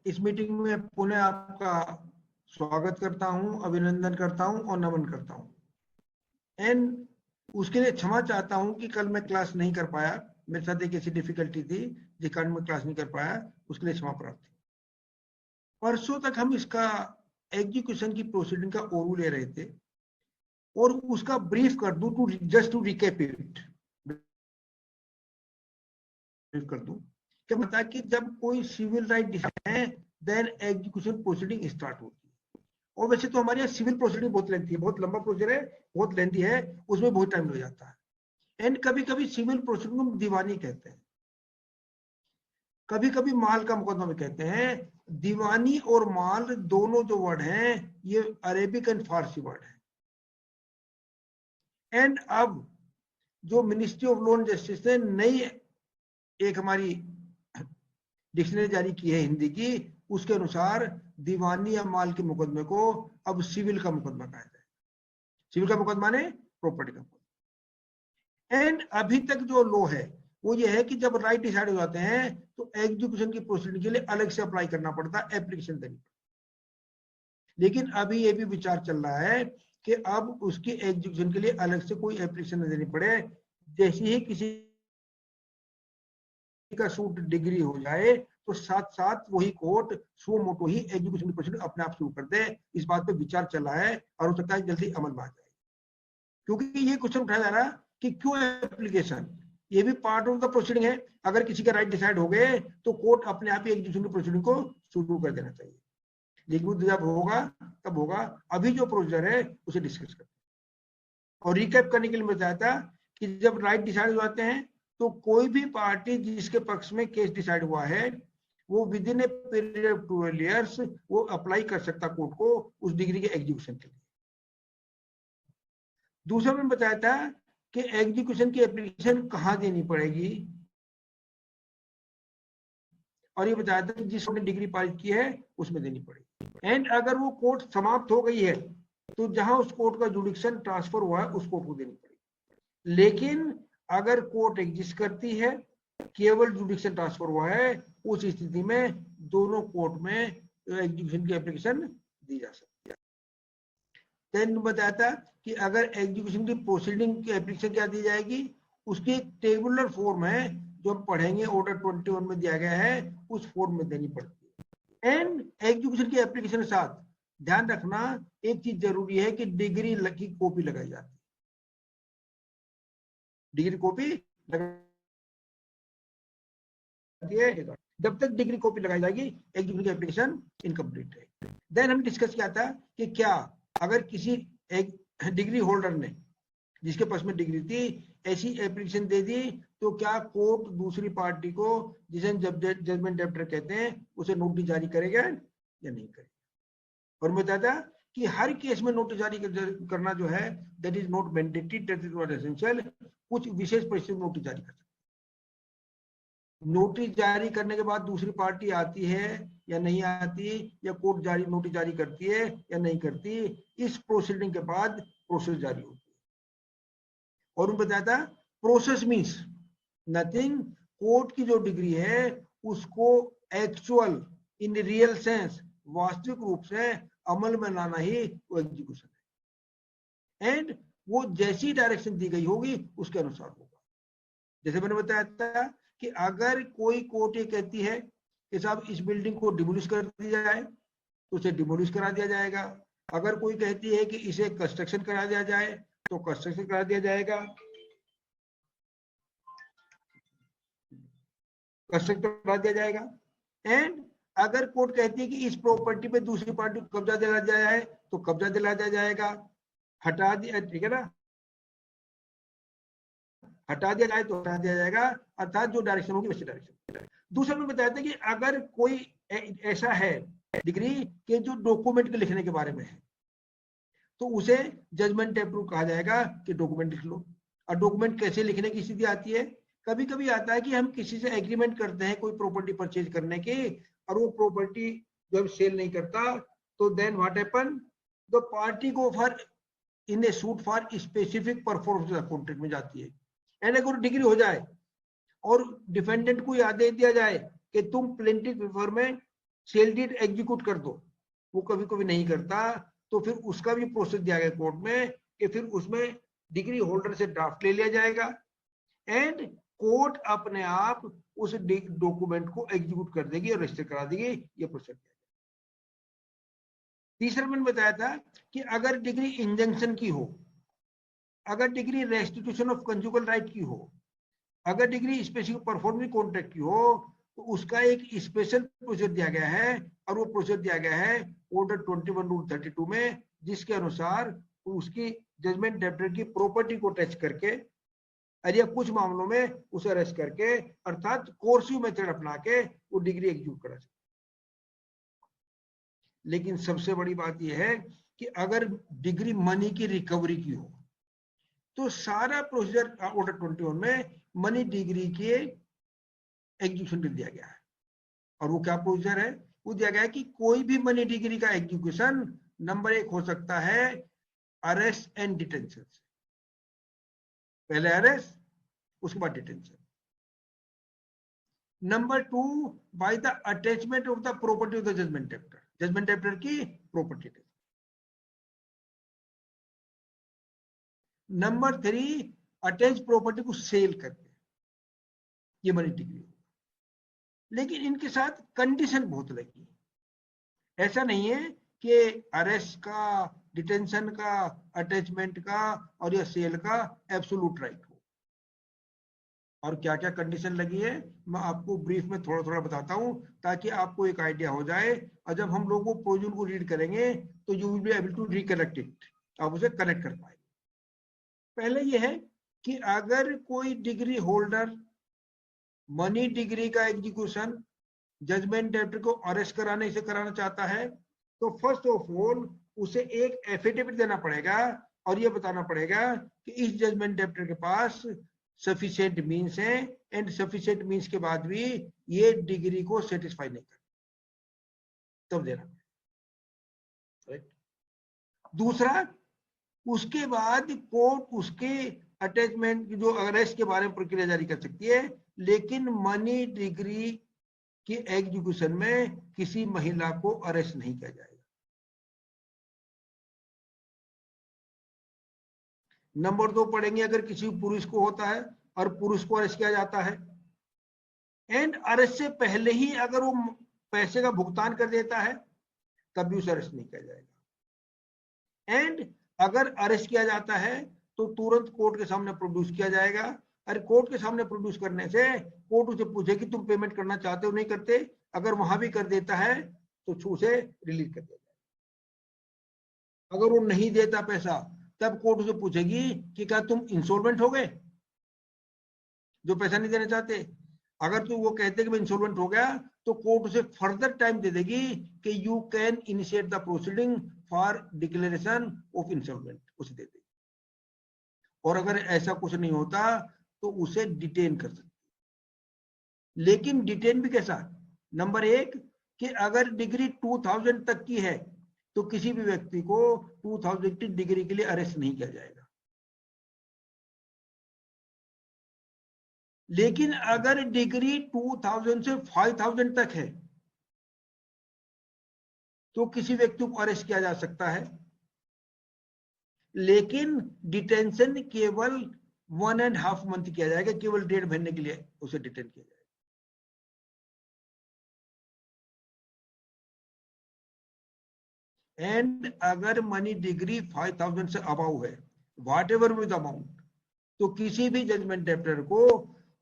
इस मीटिंग में पुनः आपका स्वागत करता हूं, अभिनंदन करता हूं और नमन करता हूं। एंड उसके लिए क्षमा चाहता हूं कि कल मैं क्लास नहीं कर पाया, मेरे साथ एक ऐसी डिफिकल्टी थी जिस कारण मैं क्लास नहीं कर पाया, उसके लिए क्षमा प्रार्थी। परसों तक हम इसका एग्जीक्यूशन की प्रोसीडिंग का ओवरव्यू ले रहे थे और उसका ब्रीफ कर दूं, to just to recap it, कर दूं क्या बता कि जब कोई सिविल राइट है देन एग्जीक्यूशन प्रोसीडिंग स्टार्ट होती है। और वैसे तो हमारे यहाँ सिविल प्रोसीडिंग बहुत लेंथी है, बहुत लंबा प्रोसीजर है, बहुत लेंथी है, उसमें बहुत टाइम लग जाता है। एंड कभी कभी सिविल प्रोसीडिंग को दीवानी कहते हैं, कभी कभी माल का मुकदमा भी कहते हैं। दीवानी और माल दोनों जो वर्ड हैं ये अरेबिक एंड फारसी वर्ड है। एंड अब जो ministry of law and justice ने नई एक हमारी डिक्शनरी जारी की है हिंदी की, उसके अनुसार दीवानी या माल के मुकदमे को अब सिविल का मुकदमा कहा जाए। सिविल का मुकदमा ने प्रॉपर्टी का मुकदमा। एंड अभी तक जो लॉ है वो ये है कि जब राइट डिसाइड हो जाते हैं तो एग्जीक्यूशन की प्रोसीडिंग के लिए अलग से अप्लाई करना पड़ता है, एप्लीकेशन देनी पड़ती। लेकिन अभी ये भी विचार चल रहा है कि अब उसकी एग्जीक्यूशन के लिए अलग से कोई एप्लीकेशन न देनी पड़े, जैसे ही किसी का सूट डिग्री हो जाए तो साथ साथ वही कोर्ट सो मोटो ही एग्जीक्यूशन की प्रोसीडिंग अपने आप शुरू कर दे। इस बात पे विचार चला है और हो सकता है जल्दी अमल में आ जाए। क्योंकि ये क्वेश्चन उठाया जा रहा है कि क्यों एप्लीकेशन, ये भी पार्ट ऑफ द प्रोसीडिंग है। अगर किसी का राइट डिसाइड हो गए तो कोर्ट अपने आप ही एग्जीक्यूशन की प्रोसीडिंग को शुरू कर देना चाहिए। लेकिन जब होगा तब होगा, अभी जो प्रोसीजर है उसे डिस्कस करते हैं। और रिकैप करने के लिए बताया था कि जब राइट डिसाइड हो जाते हैं तो कोई भी पार्टी जिसके पक्ष में केस डिसाइड हुआ है वो with in a period of 12 years वो अप्लाई कर सकता कोर्ट को उस डिग्री के एग्जीक्यूशन के लिए। दूसरा मैंने बताया था कि एग्जीक्यूशन की एप्लीकेशन कहां देनी पड़ेगी, और ये बताया था जिस कोर्ट ने डिग्री पारित की है उसमें देनी पड़ेगी। एंड अगर वो कोर्ट समाप्त हो गई है तो जहां उस कोर्ट का जुडिक्शन ट्रांसफर हुआ है उस कोर्ट को देनी पड़ेगी। लेकिन अगर कोर्ट एग्जिस्ट करती है, केवल जुडिक्शन ट्रांसफर हुआ है, उस स्थिति में दोनों कोर्ट में एग्जीक्यूशन की एप्लीकेशन दी जा सकती है। देन बताया था कि अगर एग्जीक्यूशन की प्रोसीडिंग की एप्लीकेशन क्या दी जाएगी, उसकी एक टेबुलर फॉर्म है जो हम पढ़ेंगे, ऑर्डर 21 में दिया गया है, उस फॉर्म में देनी पड़ती है। एंड एग्जीक्यूशन की एप्लीकेशन के साथ ध्यान रखना एक चीज जरूरी है कि डिग्री की कॉपी लगाई जाती है। डिग्री कॉपी लगाई है, जब तक डिग्री कॉपी लगाई जाएगी एग्जीक्यूशन की एप्लीकेशन इनकम्प्लीट है। देन हम डिस्कस किया था कि क्या अगर किसी एक डिग्री होल्डर ने जिसके पास में डिग्री थी ऐसी एप्लीकेशन दे दी तो क्या कोर्ट दूसरी पार्टी को, जिसे जजमेंट डेप्टर कहते हैं, उसे नोटिस जारी करेगा या नहीं करेगा। और मैं बताया था कि हर केस में नोटिस जारी करना जो है that is not mandatory, that is not essential. कुछ विशेष परिस्थिति में नोटिस जारी कर सकते। नोटिस जारी करने के बाद दूसरी पार्टी आती है या नहीं आती, या कोर्ट जारी नोटिस जारी करती है या नहीं करती, इस प्रोसीडिंग के बाद प्रोसेस जारी होती है। और उन्होंने बताया था प्रोसेस मीन्स नथिंग, कोर्ट की जो डिग्री है उसको एक्चुअल इन रियल सेंस वास्तविक रूप से अमल में लाना ही वो एग्जीक्यूशन है। एंड वो जैसी डायरेक्शन दी गई होगी उसके अनुसार होगा। जैसे मैंने बताया था कि अगर कोई कोर्ट ये कहती है कि साहब इस बिल्डिंग को डिमोलिश कर दिया जाए तो उसे डिमोलिश करा दिया जाएगा। अगर कोई कहती है कि इसे कंस्ट्रक्शन करा दिया जाए तो कंस्ट्रक्शन करा दिया जाएगा, कंस्ट्रक्ट करा दिया जाएगा। एंड अगर कोर्ट कहती है कि इस प्रॉपर्टी पे दूसरी पार्टी को कब्जा दिला दिया जाए तो कब्जा दिला दिया जाएगा, हटा दिया, ठीक है ना, हटा दिया जाए तो हटा दिया जाएगा, अर्थात जो डायरेक्शन होगी वैसी डायरेक्शन। दूसरा में बताया था कि अगर कोई ऐसा है डिग्री के जो डॉक्यूमेंट के लिखने के बारे में है तो उसे जजमेंट अप्रूव कहा जाएगा कि डॉक्यूमेंट लिख लो। और डॉक्यूमेंट कैसे लिखने की स्थिति आती है, कभी कभी आता है कि हम किसी से एग्रीमेंट करते हैं कोई प्रॉपर्टी परचेज करने की और वो प्रॉपर्टी जब सेल नहीं करता तो then what happen, the party को for in a suit for specific performance contract में जाती है। एंड अगर डिग्री हो जाए और डिफेंडेंट को आदेश दिया जाए कि तुम प्लेंटिफ फेवर में सेल डीड एग्जीक्यूट कर दो, वो कभी कभी नहीं करता, तो फिर उसका भी प्रोसेस दिया गया कोर्ट में कि फिर उसमें डिग्री होल्डर से ड्राफ्ट ले लिया जाएगा एंड कोर्ट अपने आप उस डॉक्यूमेंट को एग्जीक्यूट कर देगी और रजिस्टर करा देगी। ये प्रोसेस। तीसरा मैंने बताया था कि अगर डिग्री इंजंक्शन की हो, अगर degree restitution of conjugal right की हो, अगर डिग्री स्पेसिफिक परफॉर्मिंग कॉन्ट्रैक्ट की हो, तो उसका एक स्पेशल प्रोसीजर दिया गया है और वो प्रोसीजर दिया गया है ऑर्डर 21 रूल 32 में, जिसके अनुसार उसकी जजमेंट डेब्टर की प्रॉपर्टी को टच करके या कुछ मामलों में उसे अरेस्ट करके अर्थात कोर्सिव मेथड अपना के वो डिग्री एग्जीक्यूट करा सकते। लेकिन सबसे बड़ी बात यह है कि अगर डिग्री मनी की रिकवरी की हो तो सारा प्रोसीजर ऑर्डर 21 में मनी डिग्री के एग्जीक्यूशन कर दिया गया है। और वो क्या प्रोसीजर है? वो दिया गया है कि कोई भी मनी डिग्री का एग्जीक्यूशन नंबर 1 हो सकता है अरेस्ट एंड डिटेंशन से, पहले अरेस्ट उसके बाद detention. Number 2 by the attachment of the property of the judgment debtor, judgment debtor की प्रॉपर्टी। नंबर 3 अटैच प्रॉपर्टी को सेल करके, ये मनी डिग्री। लेकिन इनके साथ कंडीशन बहुत लगी। ऐसा नहीं है कि अरेस्ट का, डिटेंशन का, अटैचमेंट का और या सेल का एब्सोल्यूट राइट हो। और क्या क्या कंडीशन लगी है मैं आपको ब्रीफ में थोड़ा थोड़ा बताता हूं ताकि आपको एक आइडिया हो जाए, और जब हम लोग वो प्रोविजन को रीड करेंगे तो you will be able to recollect it, आप उसे कनेक्ट कर पाएंगे। पहले यह है कि अगर कोई डिग्री होल्डर मनी डिग्री का एग्जीक्यूशन जजमेंट डेब्टर को अरेस्ट कराने से कराना चाहता है, तो फर्स्ट ऑफ ऑल उसे एक एफिडेविट देना पड़ेगा और यह बताना पड़ेगा कि इस जजमेंट डेब्टर के पास सफिशिएंट मींस है एंड सफिशिएंट मींस के बाद भी ये डिग्री को सेटिस्फाई नहीं करता, तब देना। राइट। दूसरा, उसके बाद कोर्ट उसके अटैचमेंट जो अरेस्ट के बारे में प्रक्रिया जारी कर सकती है, लेकिन मनी डिग्री कि एग्जीक्यूशन में किसी महिला को अरेस्ट नहीं किया जाएगा। नंबर 2 पढ़ेंगे, अगर किसी पुरुष को होता है और पुरुष को अरेस्ट किया जाता है एंड अरेस्ट से पहले ही अगर वो पैसे का भुगतान कर देता है तब भी उसे अरेस्ट नहीं किया जाएगा। एंड अगर अरेस्ट किया जाता है तो तुरंत कोर्ट के सामने प्रोड्यूस किया जाएगा। और कोर्ट के सामने प्रोड्यूस करने से कोर्ट उसे पूछेगी तुम पेमेंट करना चाहते हो नहीं करते, अगर वहां भी कर देता है तो उसे रिलीज कर देता है। अगर वो नहीं देता पैसा तब कोर्ट उसे पूछेगी कि क्या तुम इंसॉल्वेंट हो गए, जो पैसा नहीं देना चाहते। अगर तो वो कहते कि मैं इंसॉल्वेंट हो गया तो कोर्ट उसे फर्दर टाइम दे देगी कि you can initiate the proceeding for declaration of insolvent, उसे दे देगी। और अगर ऐसा कुछ नहीं होता तो उसे डिटेन कर सकती। लेकिन डिटेन भी कैसा? नंबर 1 कि अगर डिग्री 2000 तक की है तो किसी भी व्यक्ति को 2000 की डिग्री के लिए अरेस्ट नहीं किया जाएगा। लेकिन अगर डिग्री 2000 से 5000 तक है तो किसी व्यक्ति को अरेस्ट किया जा सकता है, लेकिन डिटेंशन केवल 1.5 मंथ किया जाएगा, केवल 1.5 महीने के लिए उसे डिटेन किया जाएगा। एंड अगर मनी डिग्री 5000 से अबाउ है, व्हाट एवर विद अमाउंट, तो किसी भी जजमेंट डेब्टर को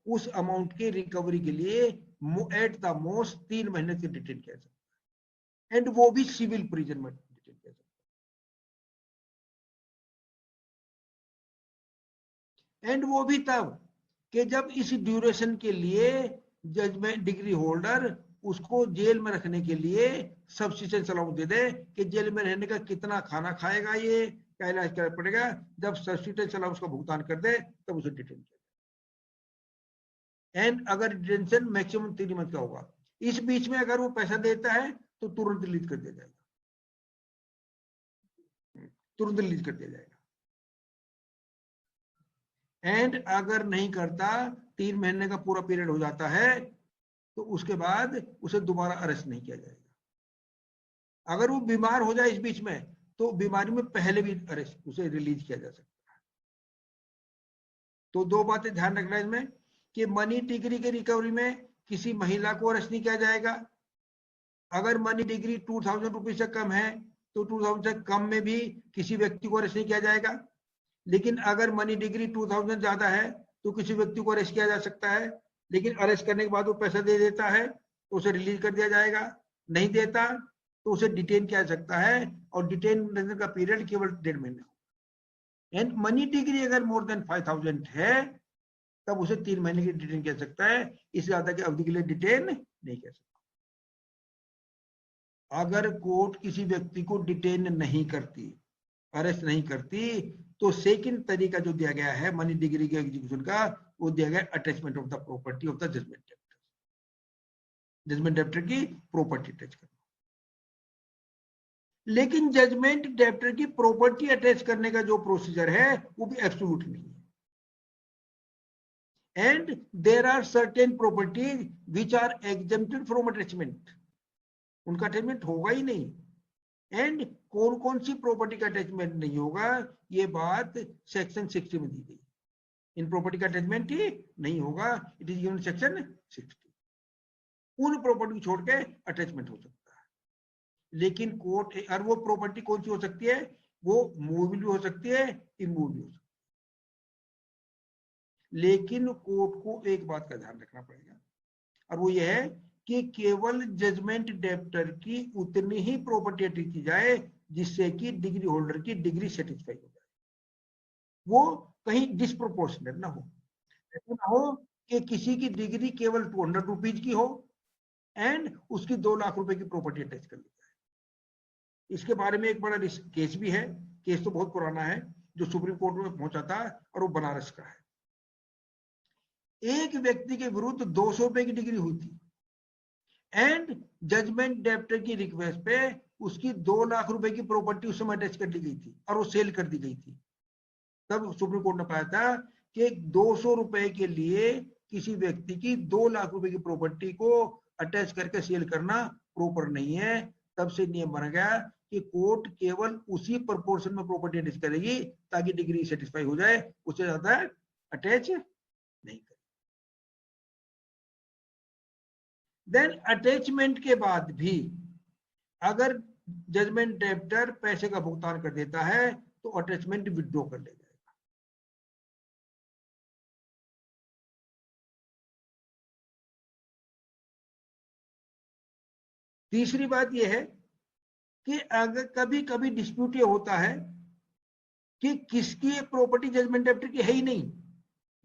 उस अमाउंट की रिकवरी के लिए एट द मोस्ट 3 महीने से डिटेन किया सकता है, एंड वो भी सिविल प्रिजन में डिटेन किया सकता है। एंड वो भी तब कि जब इस ड्यूरेशन के लिए जजमेंट डिग्री होल्डर उसको जेल में रखने के लिए सब्सिस्टेंस अलाउंस दे दे कि जेल में रहने का कितना खाना खाएगा, ये क्या इलाज करना पड़ेगा, जब सब्सिस्टेंस अलाउंस का भुगतान कर दे तब उसे डिटेन किया। एंड अगर डिटेंशन मैक्सिमम 3 मंथ का होगा, इस बीच में अगर वो पैसा देता है तो तुरंत रिलीज कर दिया जाएगा, तुरंत रिलीज कर दिया जाएगा। एंड अगर नहीं करता, 3 महीने का पूरा पीरियड हो जाता है, तो उसके बाद उसे दोबारा अरेस्ट नहीं किया जाएगा। अगर वो बीमार हो जाए इस बीच में तो बीमारी में पहले भी अरेस्ट उसे रिलीज किया जा सकता है। तो दो बातें ध्यान रखना इसमें कि मनी डिग्री के रिकवरी में किसी महिला को अरेस्ट नहीं किया जाएगा। अगर मनी डिग्री 2000 रुपीज से कम है तो 2000 से कम में भी किसी व्यक्ति को अरेस्ट नहीं किया जाएगा। लेकिन अगर मनी डिग्री 2000 ज्यादा है तो किसी व्यक्ति को अरेस्ट किया जा सकता है। लेकिन अरेस्ट करने के बाद वो पैसा दे देता है तो उसे रिलीज कर दिया जाएगा, नहीं देता तो उसे डिटेन किया जा सकता है और डिटेन का पीरियड केवल 1.5 महीने। एंड मनी डिग्री अगर मोर देन 5000 है तब उसे 3 महीने की डिटेन किया जा सकता है, इससे ज्यादा की अवधि के लिए डिटेन नहीं किया सकता। अगर कोर्ट किसी व्यक्ति को डिटेन नहीं करती, अरेस्ट नहीं करती, तो सेकंड तरीका जो दिया गया है मनी डिग्री के एग्जीक्यूशन का, वो दिया गया attachment of the property of the judgment debtor. Judgment debtor की प्रॉपर्टी अटैच करना। लेकिन जजमेंट डेप्टर की प्रॉपर्टी अटैच करने का जो प्रोसीजर है वो भी एब्सोल्यूट नहीं है। And there are certain properties which are exempted from attachment, उनका अटैचमेंट होगा ही नहीं। एंड कौन कौन सी प्रॉपर्टी का अटैचमेंट नहीं होगा, ये बात सेक्शन 60 में दी गई। इन प्रॉपर्टी का अटैचमेंट ही नहीं होगा, इट इज गिवन सेक्शन 60। उन प्रॉपर्टी को छोड़ के अटैचमेंट हो सकता है। लेकिन कोर्ट, और वो प्रॉपर्टी कौन सी हो सकती है, वो मूवेबल भी हो सकती है, इमूवेबल भी हो सकती है। लेकिन कोर्ट को एक बात का ध्यान रखना पड़ेगा, और वो ये है कि केवल जजमेंट डेप्टर की उतनी ही प्रॉपर्टी अटैच की जाए जिससे कि डिग्री होल्डर की डिग्री सेटिस्फाई हो जाए, वो कहीं डिस्प्रोपोर्शनेट ना हो। ऐसा ना हो कि किसी की डिग्री केवल 200 रुपीज की हो एंड उसकी 2 लाख रुपए की प्रॉपर्टी अटैच कर ली जाए। इसके बारे में एक बड़ा केस भी है, केस तो बहुत पुराना है, जो सुप्रीम कोर्ट में पहुंचा था और वो बनारस का है। एक व्यक्ति के विरुद्ध 200 रुपए की डिग्री हुई थी एंड जजमेंट डेप्टर की रिक्वेस्ट पे उसकी 2 लाख रुपए की प्रॉपर्टी उस समय अटैच कर दी गई थी और वो सेल कर दी गई थी। तब सुप्रीम कोर्ट ने पाया था कि 200 रुपए के लिए किसी व्यक्ति की 2 लाख रुपए की प्रॉपर्टी को अटैच करके सेल करना प्रॉपर नहीं है। तब से नियम बन गया कि कोर्ट केवल उसी प्रोपोर्शन में प्रॉपर्टी अटैच करेगी ताकि डिग्री सेटिस्फाई हो जाए, उससे ज्यादा अटैच नहीं करेगी। देन अटैचमेंट के बाद भी अगर जजमेंट डेप्टर पैसे का भुगतान कर देता है तो अटैचमेंट विथड्रॉ कर ले जाएगा। तीसरी बात यह है कि अगर कभी कभी डिस्प्यूट ये होता है कि किसकी प्रॉपर्टी जजमेंट डेप्टर की है ही नहीं,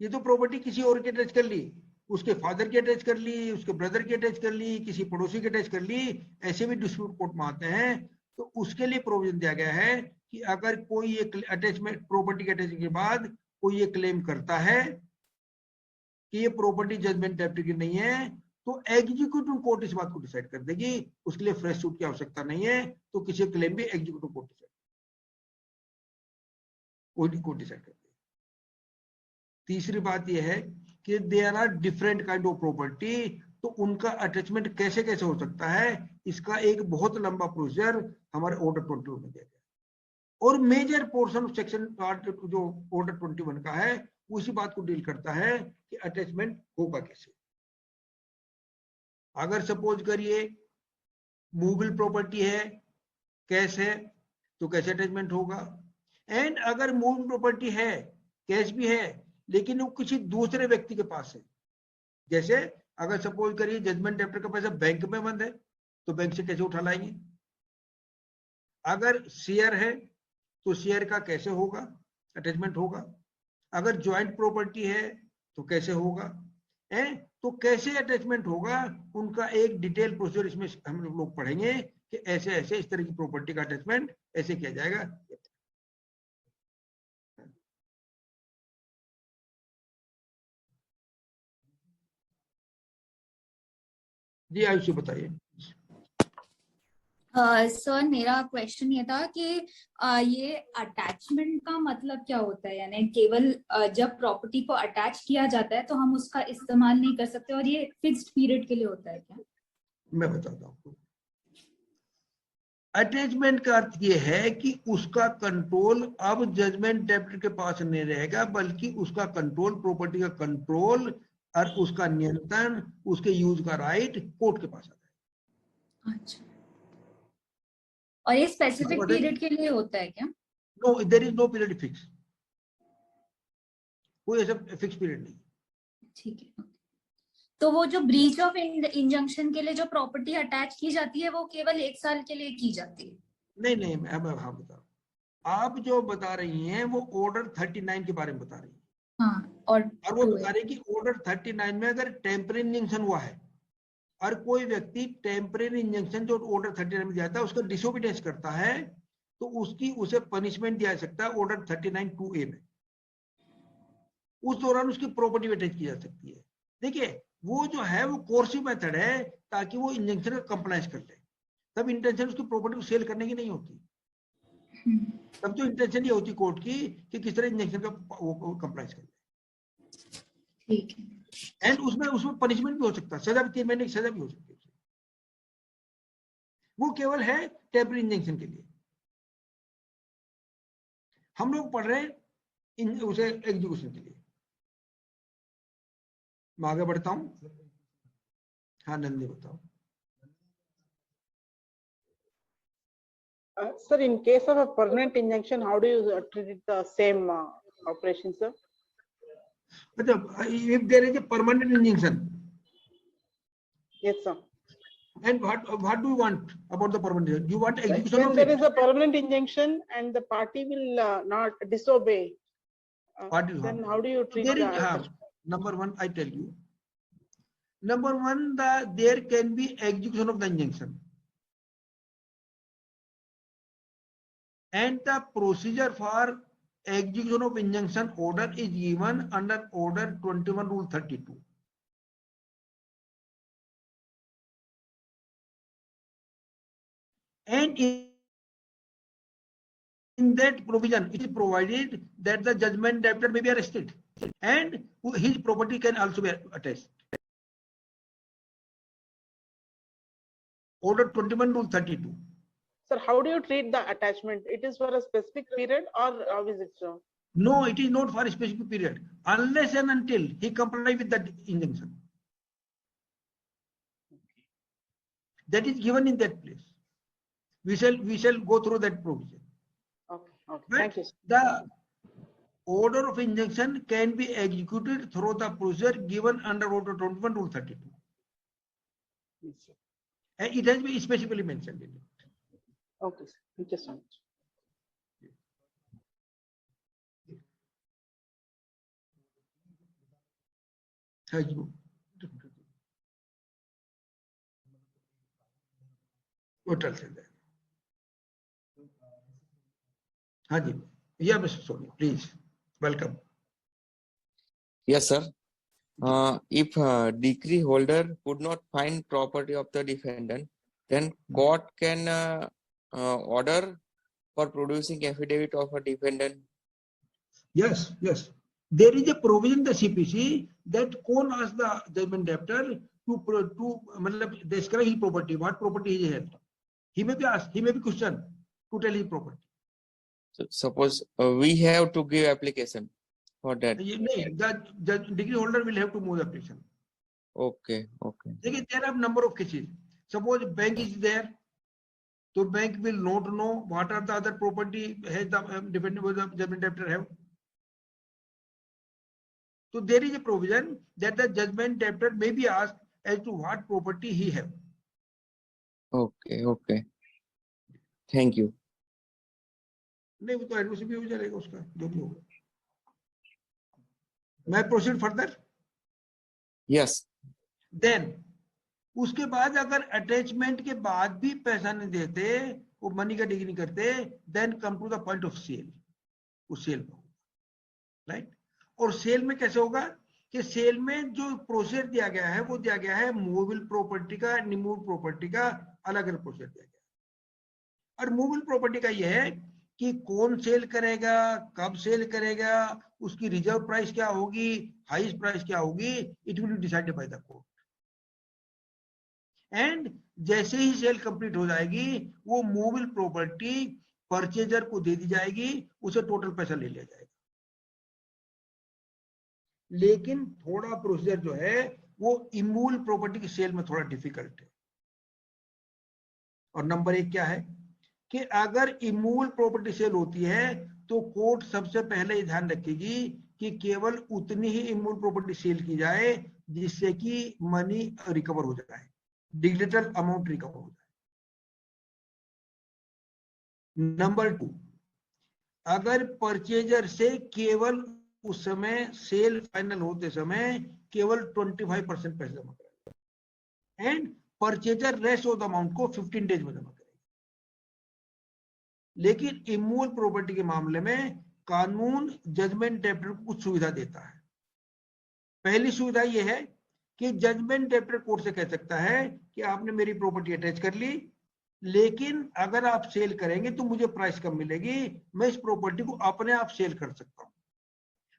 ये तो प्रॉपर्टी किसी और की अटैच कर ली, उसके फादर की अटैच कर ली, उसके ब्रदर की अटैच कर ली, किसी पड़ोसी की अटैच कर ली, ऐसे भी डिस्प्यूट कोर्ट में आते हैं। तो उसके लिए प्रोविजन दिया गया है कि अगर कोई एक अटैचमेंट प्रॉपर्टी के अटैचमेंट के बाद कोई ये क्लेम करता है कि ये प्रॉपर्टी जजमेंट डेप्टर की नहीं है तो एग्जीक्यूटिव कोर्ट इस बात को डिसाइड कर देगी, उसके लिए फ्रेश सूट की आवश्यकता नहीं है। तो किसी क्लेम भी एग्जीक्यूटिव कोर्ट डिसाइड कर देगी। तीसरी बात यह है कि there are different kind of property, तो उनका अटैचमेंट कैसे कैसे हो सकता है, इसका एक बहुत लंबा प्रोसीजर हमारे ऑर्डर 21 में दिया गया। और मेजर पोर्शन ऑफ सेक्शन जो ऑर्डर 21 का है उसी बात को डील करता है कि अटैचमेंट होगा कैसे। अगर सपोज करिए मूवेबल प्रॉपर्टी है, कैश है, तो कैश अटैचमेंट होगा। एंड अगर मूवेबल प्रॉपर्टी है, कैश भी है, लेकिन वो किसी दूसरे व्यक्ति के पास है, जैसे अगर सपोज करिए जजमेंट डेप्टर का पैसा बैंक में बंद है तो बैंक से कैसे उठा लाएंगे। अगर शेयर है तो शेयर का कैसे होगा, अटैचमेंट होगा। अगर ज्वाइंट प्रॉपर्टी है तो कैसे होगा, तो कैसे अटैचमेंट होगा, उनका एक डिटेल प्रोसीजर इसमें हम लोग पढ़ेंगे कि ऐसे ऐसे इस तरह की प्रॉपर्टी का अटैचमेंट ऐसे किया जाएगा। जी आयुषी बताइए। सर मेरा क्वेश्चन ये था कि ये अटैचमेंट का मतलब क्या होता है, यानी केवल जब प्रॉपर्टी को अटैच किया जाता है तो हम उसका इस्तेमाल नहीं कर सकते, और ये फिक्स्ड पीरियड के लिए होता है क्या? मैं बताता हूँ। अटैचमेंट का अर्थ ये है कि उसका कंट्रोल अब जजमेंट डेब्टर के पास नहीं रहेगा, बल्कि उसका कंट्रोल, प्रॉपर्टी का कंट्रोल और उसका नियंत्रण, उसके यूज का राइट कोर्ट के पास आ जाएगा। अच्छा, और ये स्पेसिफिक पीरियड के लिए होता है क्या? No, there is no period fix, कोई ऐसा फिक्स पीरियड नहीं। ठीक है। तो वो जो ब्रीच ऑफ इंजंक्शन के लिए जो प्रॉपर्टी अटैच की जाती है वो केवल 1 साल के लिए की जाती है? नहीं नहीं, मैं हाँ बता, आप जो बता रही हैं वो ऑर्डर 39 के बारे में बता रही हैं। हाँ, और वो बता रही कि ऑर्डर 39 में अगर टेम्परेरी इंजंक्शन हुआ है और कोई व्यक्ति टेम्परेरी इंजंक्शन जो ऑर्डर 39 में दिया था उसका डिसोबीडियंस करता है, तो उसे पनिशमेंट दिया जा सकता है ऑर्डर 39(2)(a) में। उस दौरान उसकी प्रॉपर्टी अटैच की जा सकती है। देखिए, वो जो है वो कोर्सिव मेथड है ताकि वो इंजंक्शन का कंप्लायंस कर ले। तब इंटेंशन उसकी प्रॉपर्टी को सेल करने की नहीं होती, तब जो इंटेंशन ये होती कोर्ट की कि किस तरह इंजेक्शन का वो कंप्लाइज कर ले। ठीक है। एंड उसमें पनिशमेंट भी हो सकता है, सजा भी, 3 महीने की सजा भी हो सकती है। वो केवल है टेम्परेरी इंजेक्शन के लिए। हम लोग पढ़ रहे हैं उसे एग्जीक्यूशन के लिए। मैं आगे बढ़ता हूं। हाँ नंदी बताओ। Sir, in case of a permanent injunction, how do you treat the same operation, sir? If there is a permanent injunction, Yes, sir. and what do you want about the permanent injunction? You want execution When of there it? is a permanent injunction and the party will not disobey, then how do you treat There is, the number one, I tell you. Number one, there can be execution of the injunction. And the procedure for execution of injunction order is given under Order 21 Rule 32. And in that provision, it is provided that the judgment debtor may be arrested and his property can also be attached. Order 21 Rule 32. Sir, how do you treat the attachment? It is for a specific period or how is it so? No, it is not for a specific period unless and until he complies with that injunction. That is given in that place. We shall go through that provision. Okay, okay. But Thank you, sir. the order of injunction can be executed through the procedure given under Order 21 Rule 32. Yes, sir. And it has been specifically mentioned in it. Okay, sir. Thank you so much. Thank you. Total से दे। हाँ जी, yeah, Mr. Soni, please, welcome. Yes, sir. If decree holder could not find property of the defendant, then court can order for producing affidavit of a defendant. Yes, yes. There is a provision in the CPC that कौन asks the judgment debtor to मतलब describe his property, what property he has. He may be asked, he may be questioned to tell his property. So suppose we have to give application for that. नहीं, the degree holder will have to move the application. Okay, okay. देखिए, there are number of cases. Suppose bank is there, so bank will not know what are the other property has the defendant with the judgment debtor have. So there is a provision that the judgment debtor may be asked as to what property he have. Okay, okay. Thank you. नहीं, वो तो admission भी हो जाएगा उसका, जो भी होगा। मैं प्रोसीड फर्दर। Yes. देन उसके बाद अगर अटैचमेंट के बाद भी पैसा नहीं देते, वो मनी का डिग्री नहीं करते, then come to the point of sale. उस सेल में होगा, राइट। और सेल में कैसे होगा कि सेल में जो प्रोसीजर दिया गया है वो दिया गया है मूवेबल प्रॉपर्टी का, रिमूव प्रॉपर्टी का अलग अलग प्रोसीजर दिया गया है। और मूवेबल प्रॉपर्टी का यह है कि कौन सेल करेगा, कब सेल करेगा, उसकी रिजर्व प्राइस क्या होगी, हाईएस्ट प्राइस क्या होगी, it will be decided by the court. And जैसे ही सेल कंप्लीट हो जाएगी वो मूवेबल प्रॉपर्टी परचेजर को दे दी जाएगी, उसे टोटल पैसा ले लिया जाएगा। लेकिन थोड़ा प्रोसीजर जो है वो इमूवेबल प्रॉपर्टी की सेल में थोड़ा डिफिकल्ट है। और नंबर 1 क्या है कि अगर इमूवेबल प्रॉपर्टी सेल होती है तो कोर्ट सबसे पहले ये ध्यान रखेगी कि केवल उतनी ही इमूवेबल प्रॉपर्टी सेल की जाए जिससे कि मनी रिकवर हो जाए, डिजिटल अमाउंट रिकवर हो जाए। नंबर 2, अगर परचेजर से केवल उस समय सेल फाइनल होते समय केवल 25% पैसे जमा करेगा and purchaser rest of the amount को 15 डेज में जमा करेगा। लेकिन इमूवेबल प्रॉपर्टी के मामले में कानून जजमेंट डेब्टर को कुछ सुविधा देता है। पहली सुविधा यह है कि जजमेंट डेब्टर कोर्ट से कह सकता है कि आपने मेरी प्रॉपर्टी अटैच कर ली, लेकिन अगर आप सेल करेंगे तो मुझे प्राइस कम मिलेगी, मैं इस प्रॉपर्टी को अपने आप सेल कर सकता हूं,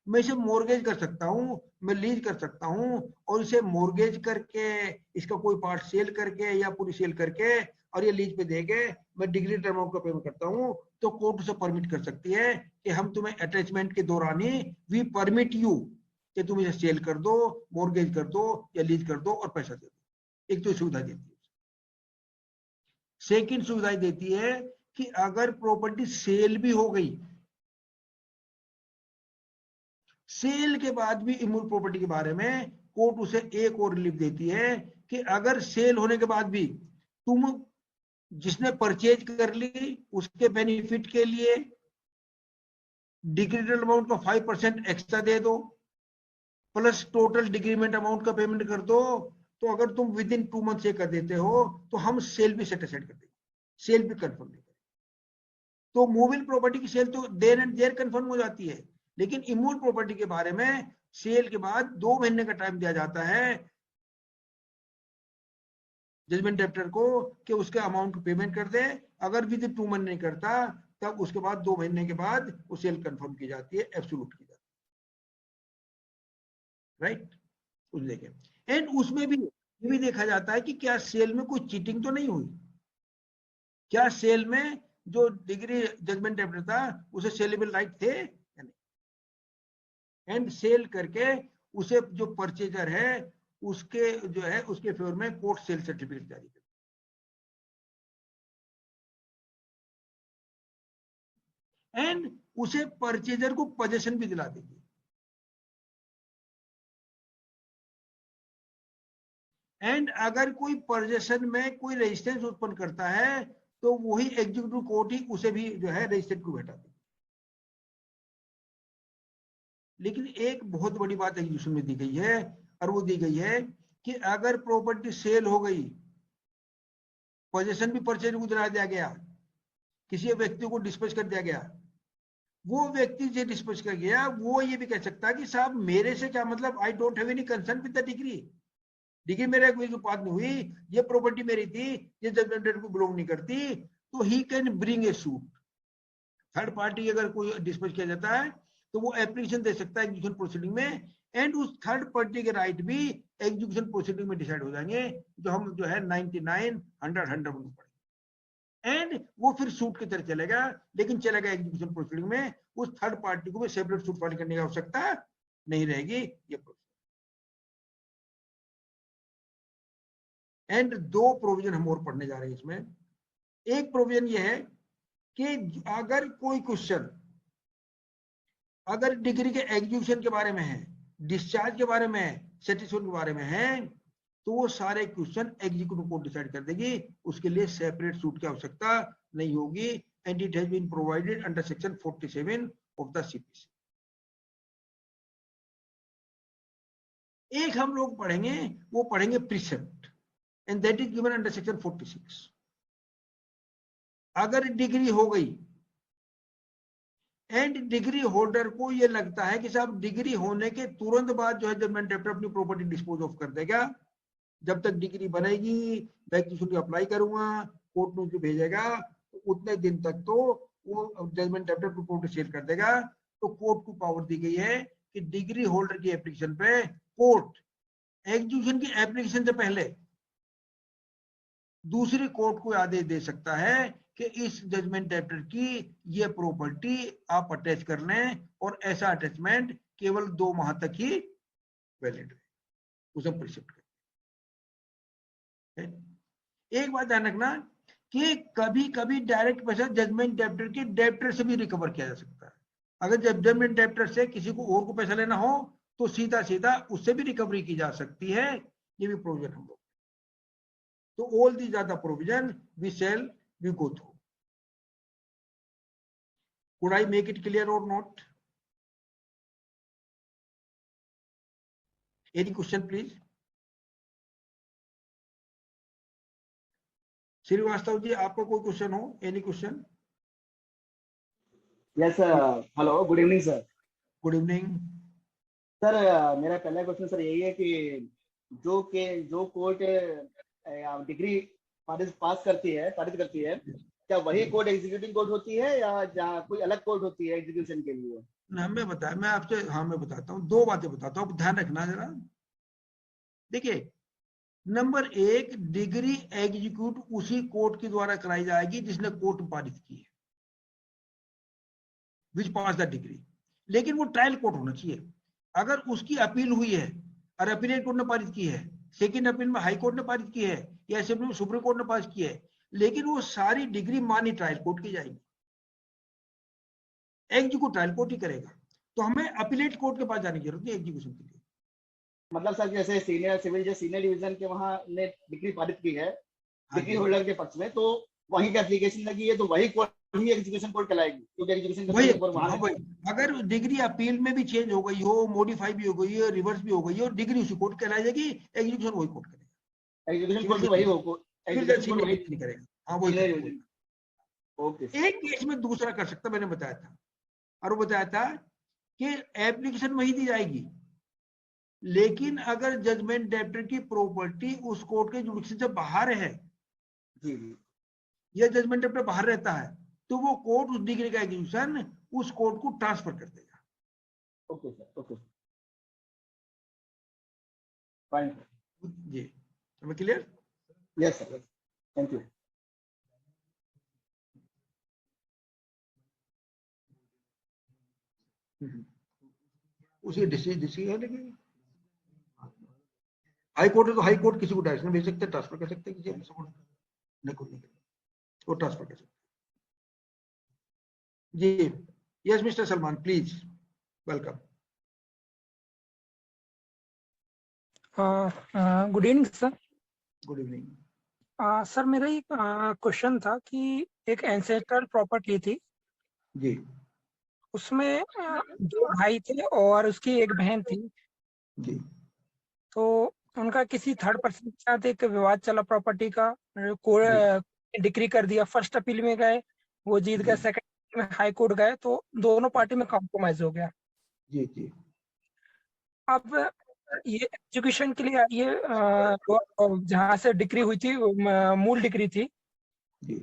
मैं इसे मॉर्गेज कर सकता हूं, मैं लीज कर सकता हूं और इसे मॉर्गेज करके इसका कोई पार्ट सेल करके या पूरी सेल करके और ये लीज पे देके मैं डिग्री अमाउंट का पेमेंट करता हूं, तो कोर्ट उसे परमिट कर सकती है कि हम तुम्हें अटैचमेंट के दौरान ही वी परमिट यू कि तुम इसे सेल कर दो, मॉर्गेज कर दो या लीज कर दो और पैसा दे दो। एक तो सुविधा देती है। सेकंड सुविधा देती है कि अगर प्रॉपर्टी सेल भी हो गई, सेल के बाद भी इमूवेबल प्रॉपर्टी के बारे में कोर्ट उसे एक और रिलीफ देती है कि अगर सेल होने के बाद भी तुम जिसने परचेज कर ली उसके बेनिफिट के लिए डिक्रीमेंट अमाउंट का 5% एक्स्ट्रा दे दो प्लस टोटल डिक्रीमेंट अमाउंट का पेमेंट कर दो, तो अगर तुम विद इन 2 मंथ से कर देते हो तो हम सेल भी सेटिस्फाइड कर देंगे, सेल भी कंफर्म नहीं करेंगे। तो मूवेबल प्रॉपर्टी की सेल तो देर एंड देर कंफर्म हो जाती है, लेकिन इमूवेबल प्रॉपर्टी के बारे में सेल के बाद 2 महीने का टाइम दिया जाता है जजमेंट डेब्टर को कि उसके अमाउंट पेमेंट कर दे। अगर विद इन 2 मंथ नहीं करता तब उसके बाद 2 महीने के बाद वो सेल कंफर्म की जाती है, एब्सोल्यूट की जाती है, राइट। उस देखें एंड उसमें भी ये भी देखा जाता है कि क्या सेल में कोई चीटिंग तो नहीं हुई, क्या सेल में जो डिग्री जजमेंट डेब्टर था उसे सेलेबल राइट थे या नहीं, एंड सेल करके उसे जो परचेजर है उसके जो है उसके फेवर में कोर्ट सेल सर्टिफिकेट जारी कर एंड उसे परचेजर को पोजीशन भी दिला देगी। एंड अगर कोई पोजीशन में कोई रेजिस्टेंस उत्पन्न करता है तो वही एग्जीक्यूटिव कोर्ट ही उसे भी जो है रजिस्ट्रेट को बैठा देगी। लेकिन एक बहुत बड़ी बात एग्जीक्यूशन में दी गई है और वो दी गई है कि अगर प्रॉपर्टी सेल हो गई, पोजीशन भी परचेज को दिला दिया गया, किसी व्यक्ति को डिस्पैच कर दिया गया, वो व्यक्ति जो डिस्पैच कर गया वो ये भी कह सकता है कि साहब मेरे से क्या मतलब, I don't have any concern with the degree, degree मेरे कोई बात नहीं हुई, ये प्रॉपर्टी मेरी थी, ये जजमेंट को बिलोंग नहीं करती, तो he can bring a suit. Third party अगर कोई डिस्पैच किया जाता है तो वो एप्लीकेशन दे सकता है एग्जीक्यूशन प्रोसीडिंग में, एंड उस थर्ड पार्टी के राइट भी एग्जीक्यूशन प्रोसीडिंग में डिसाइड हो जाएंगे, जो हम जो है 99, 100 पड़ेंगे एंड वो फिर सूट की तरह चलेगा, लेकिन चलेगा एग्जीक्यूशन प्रोसीडिंग में, उस थर्ड पार्टी को भी सेपरेट सूट फाइल करने की आवश्यकता नहीं रहेगी। ये एंड 2 प्रोविजन हम और पढ़ने जा रहे हैं इसमें। एक प्रोविजन ये है कि अगर कोई क्वेश्चन अगर डिग्री के एग्जीक्यूशन के बारे में है, डिस्चार्ज के बारे में है, सेटिस्फैक्शन के बारे में है, तो वो सारे क्वेश्चन एग्जीक्यूटिव कोर्ट डिसाइड कर देगी, उसके लिए सेपरेट सूट की आवश्यकता नहीं होगी, and it has been provided under section 47 of the CPC. एक हम लोग पढ़ेंगे, वो पढ़ेंगे precept, and that is given under section 46। अगर डिग्री हो गई एंड डिग्री होल्डर को ये लगता है कि साहब डिग्री होने के तुरंत बाद जो है जजमेंट डेब्टर अपनी प्रॉपर्टी डिस्पोज ऑफ कर देगा, जब तक डिग्री बनेगी मैं एग्जीक्यूशन अप्लाई करूंगा, कोर्ट में जो भेजेगा तो उतने दिन तक तो वो जजमेंट डेब्टर प्रॉपर्टी सेल कर देगा। तो कोर्ट को पावर दी गई है कि डिग्री होल्डर की एप्लीकेशन पे कोर्ट एग्जीक्यूशन की एप्लीकेशन से पहले दूसरी कोर्ट को आदेश दे सकता है कि इस जजमेंट डेप्टर की ये प्रॉपर्टी आप अटैच कर लें, और ऐसा अटैचमेंट केवल 2 माह तक ही वैलिड है, उसे प्रिसेप्ट कर। एक बात ध्यान रखना कि कभी कभी डायरेक्ट पैसा जजमेंट डेप्टर के डेप्टर से भी रिकवर किया जा सकता है। अगर जजमेंट डेप्टर से किसी को और को पैसा लेना हो तो सीधा सीधा उससे भी रिकवरी की जा सकती है, ये भी प्रोविजन हम लोग। तो all these are the provision we shall we go through. Could I make it clear or not? Any question, please? Shrivastava ji, आपका कोई क्वेश्चन हो? Any question? Yes hello, good evening sir. Good evening sir, मेरा पहला question sir यही है कि जो court degree पास करती है, पारित करती है, क्या वही कोर्ट एग्जीक्यूटिव कोर्ट होती है या जहाँ कोई अलग कोर्ट होती है एग्जीक्यूशन के लिए? मैं आपसे मैं बताता हूँ, 2 बातें बताता हूँ, ध्यान रखना जरा। देखिए, नंबर 1, डिग्री एग्जीक्यूट उसी कोर्ट के द्वारा कराई जाएगी जिसने कोर्ट पारित की है, विच पास द डिग्री। लेकिन वो ट्रायल कोर्ट होना चाहिए। अगर उसकी अपील हुई है और अपीलेट कोर्ट ने पारित की है, सेकंड अपील में हाई कोर्ट ने पारित की है या सुप्रीम कोर्ट ने पास की है, लेकिन वो सारी डिग्री मानी ट्रायल कोर्ट की जाएगी, एग्जीक्यूट ट्रायल कोर्ट ही करेगा। तो हमें अपीलेट कोर्ट के पास जाने की जरूरत नहीं एग्जीक्यूशन के लिए। मतलब सर जैसे सीनियर सिविल जो सीनियर डिवीजन के वहाँ ने डिग्री पारित की है डिग्री होल्डर के पक्ष में, तो वहीं की एप्लीकेशन लगी है तो वही कोर्ट ही एग्जीक्यूशन कोर्ट कहलाएगी, क्योंकि एग्जीक्यूशन अगर डिग्री अपील में भी चेंज हो गई हो, मॉडिफाई भी हो गई हो, रिवर्स भी हो गई हो, डिग्री उसी कोर्ट कहलाई जाएगी, एग्जीक्यूशन वही कोर्ट करेगा। एग्जीक्यूशन कोर्ट भी वही हो, एग्जीक्यूशन कोर्ट वही नहीं करेगा। हाँ, वही करेगा। ओके। एक केस में दूसरा कर सकता, मैंने बताया था, और वो बताया था कि एप्लीकेशन वही दी जाएगी, लेकिन अगर जजमेंट डेप्टर की प्रॉपर्टी उस कोर्ट के जुडिक्शन से बाहर है जी, या जजमेंट डेप्टर बाहर रहता है, तो वो कोर्ट उस डिग्री का एग्जीक्यूशन उस कोर्ट को ट्रांसफर कर देगा। ओके सर, ओके फाइन जी, हमें clear? Yes sir, thank you. उसी डिसीजन लेंगे। हाई कोर्ट है तो हाई कोर्ट किसी को डायरेक्शन भेज सकते हैं, ट्रांसफर कर सकते हैं किसी को, नहीं कुछ नहीं करेगा, वो ट्रांसफर कर सकते हैं। जी, yes mister Salman, please welcome. Good evening sir. Good evening. Sir, मेरा एक क्वेश्चन था कि एक एंसेस्ट्रल प्रॉपर्टी थी, जी उसमें 2 भाई थे और उसकी एक बहन थी। जी तो उनका किसी थर्ड पर्सन के साथ एक विवाद चला प्रॉपर्टी का, कोर्ट डिक्री कर दिया, फर्स्ट अपील में गए, वो जीत गए, सेकंड में हाई कोर्ट गए, तो दोनों पार्टी में कॉम्प्रोमाइज हो गया। जी जी अब ये एजुकेशन के लिए ये जहाँ से डिक्री हुई थी, मूल डिक्री थी, जी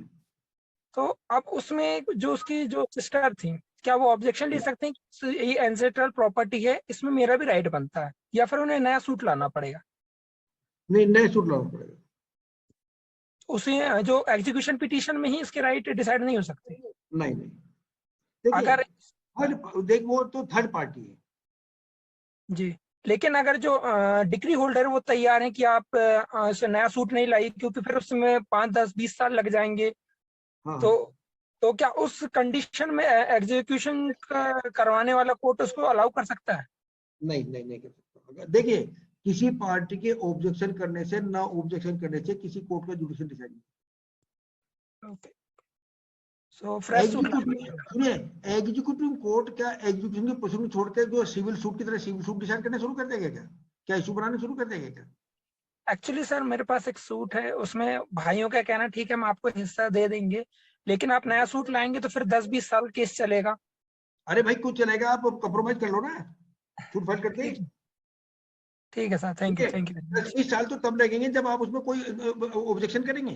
तो अब उसमें जो उसकी जो सिस्टर थी, क्या वो ऑब्जेक्शन ले सकते हैं कि ये एंसेस्ट्रल प्रॉपर्टी है, इसमें मेरा भी राइट बनता है, या फिर उन्हें नया सूट लाना पड़ेगा? नहीं, नए सूट लाना पड़ेगा। उसे जो एग्जीक्यूशन पिटीशन में ही इसके राइट डिसाइड नहीं हो सकते? नहीं नहीं, देखिए, अगर देख वो तो थर्ड पार्टी है जी, लेकिन अगर जो डिग्री होल्डर वो तैयार है कि आप नया सूट नहीं लाई क्योंकि फिर उसमें 5, 10, 20 साल लग जाएंगे, हाँ, तो क्या उस कंडीशन में एग्जीक्यूशन करवाने वाला कोर्ट उसको अलाउ कर सकता है? नहीं नहीं नहीं कर सकता। देखिए, किसी पार्टी के ऑब्जेक्शन करने से, ना ऑब्जेक्शन करने से किसी कोर्ट का जुडिशियल डिसाइड नहीं। ओके, सो फ्रेश सूट सुनिए, एग्जीक्यूटिव कोर्ट क्या एग्जीक्यूशन की प्रोसीडिंग छोड़ के जो सिविल सूट की तरह सिविल सूट डिसाइड करना शुरू कर देगा क्या इशू बनाने शुरू कर देगा क्या? एक्चुअली सर, मेरे पास एक सूट है, उसमें भाइयों का कहना ठीक है हम आपको हिस्सा दे देंगे, लेकिन आप नया सूट लाएंगे तो फिर 10-20 साल केस चलेगा। अरे भाई, कुछ चलेगा, आप कंप्रोमाइज कर लो ना, सूट फाइल करते हैं। ठीक है सर, थैंक यू। 10-20 साल तो तब लगेंगे जब आप उसमें कोई ऑब्जेक्शन करेंगे।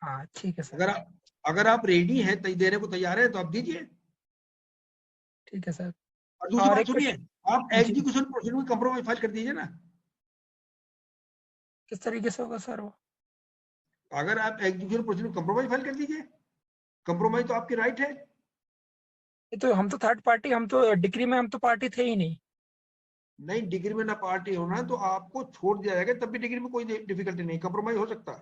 हाँ ठीक है सर। अगर आप रेडी हैं, देने को तैयार है, तो आप दीजिए। ठीक है सर। और दूसरी और बात एक सुनिए, आप एग्जीक्यूशन प्रोसीडिंग में कंप्रोमाइज फाइल कर दीजिए ना। किस तरीके से होगा सर वो? अगर आप एग्जीक्यूशन प्रोसीजर कंप्रोमाइज फाइल कर दीजिए, कंप्रोमाइज तो आपकी राइट है। ये तो हम तो थर्ड पार्टी, हम तो डिग्री में हम तो पार्टी थे ही नहीं। नहीं, डिग्री में ना पार्टी होना तो आपको छोड़ दिया जाएगा, तब भी डिग्री में कोई डिफिकल्टी नहीं, कंप्रोमाइज हो सकता है।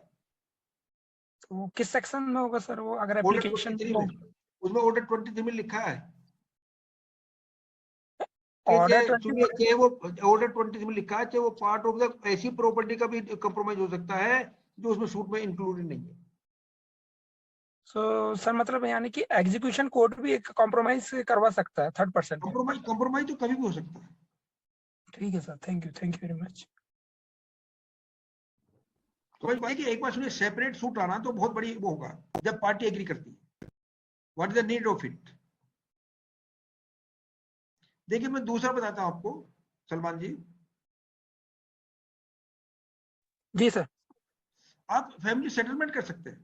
तो वो किस सेक्शन में होगा सर वो, अगर ऑर्डर एप्लीकेशन 23 में, उसमें ऑर्डर 23 में लिखा है ऑर्डर सुनिए, चाहे वो ऑर्डर 23 में लिखा है, चाहे वो पार्ट ऑफ द ऐसी प्रॉपर्टी का भी कंप्रोमाइज हो सकता है जो उसमें सूट में इंक्लूडेड नहीं है। सर मतलब यानी कि एग्जीक्यूशन कोर्ट भी एक कॉम्प्रोमाइज करवा सकता है थर्ड पर्सन पे। कंप्रोमाइज तो कभी भी हो सकता है। ठीक है sir, thank you very much. तो भाई कि एक बार सुनिए, सेपरेट सूट आना तो बहुत बड़ी वो होगा जब पार्टी एग्री करती है। What is the need of it? देखिए मैं दूसरा बताता हूं आपको सलमान जी। जी सर। आप फैमिली सेटलमेंट कर सकते हैं।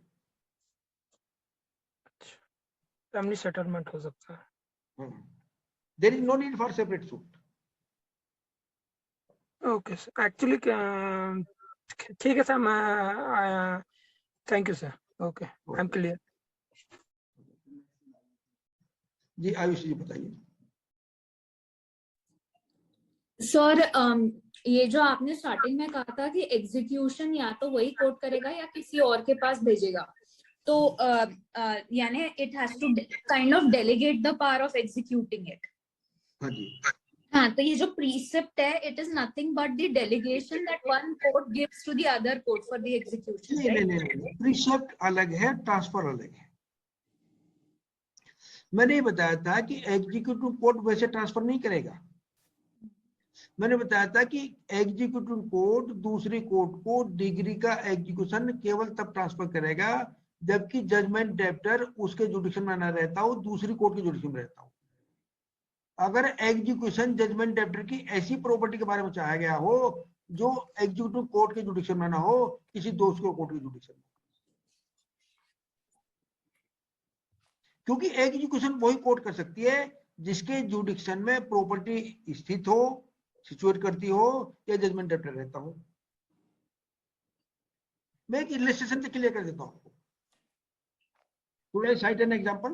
फैमिली सेटलमेंट हो सकता है। There is no need for separate suit. Okay sir, actually ठीक है सर, मैं thank you sir. Okay, I am clear. जी आयुष जी बताइए। सर ये जो आपने स्टार्टिंग में कहा था कि एग्जीक्यूशन या तो वही कोर्ट करेगा या किसी और के पास भेजेगा, तो यानी it has to kind of delegate the power of executing it. हाँ जी, हाँ, तो ये जो प्रीसेप्ट है, it is nothing but the delegation that one court gives to the other court for the execution. नहीं, प्रीसेप्ट अलग है, ट्रांसफर अलग है। मैंने ये बताया था कि एग्जीक्यूटिव कोर्ट वैसे ट्रांसफर नहीं करेगा। मैंने बताया था कि एग्जीक्यूटिव कोर्ट दूसरी कोर्ट को डिग्री का एग्जीक्यूशन केवल तब ट्रांसफर करेगा जबकि जजमेंट डेप्टर उसके जुडिक्शन में न रहता हो, दूसरी कोर्ट के जुडिक्शन में रहता हो। अगर एग्जीक्यूशन जजमेंट डेप्टर की ऐसी प्रॉपर्टी के बारे में चाहा गया हो जो एग्जीक्यूटिव कोर्ट के जुडिक्शन में ना हो, किसी दूसरे कोर्ट के जुडिक्शन में, क्योंकि एग्जीक्यूशन वही कोर्ट कर सकती है जिसके जुडिक्शन में प्रॉपर्टी स्थित हो, सिचुएट करती हो या जजमेंट डेप्टर रहता हो। मैं एक इलस्ट्रेशन से क्लियर कर देता हूं आपको। Could I cite an example?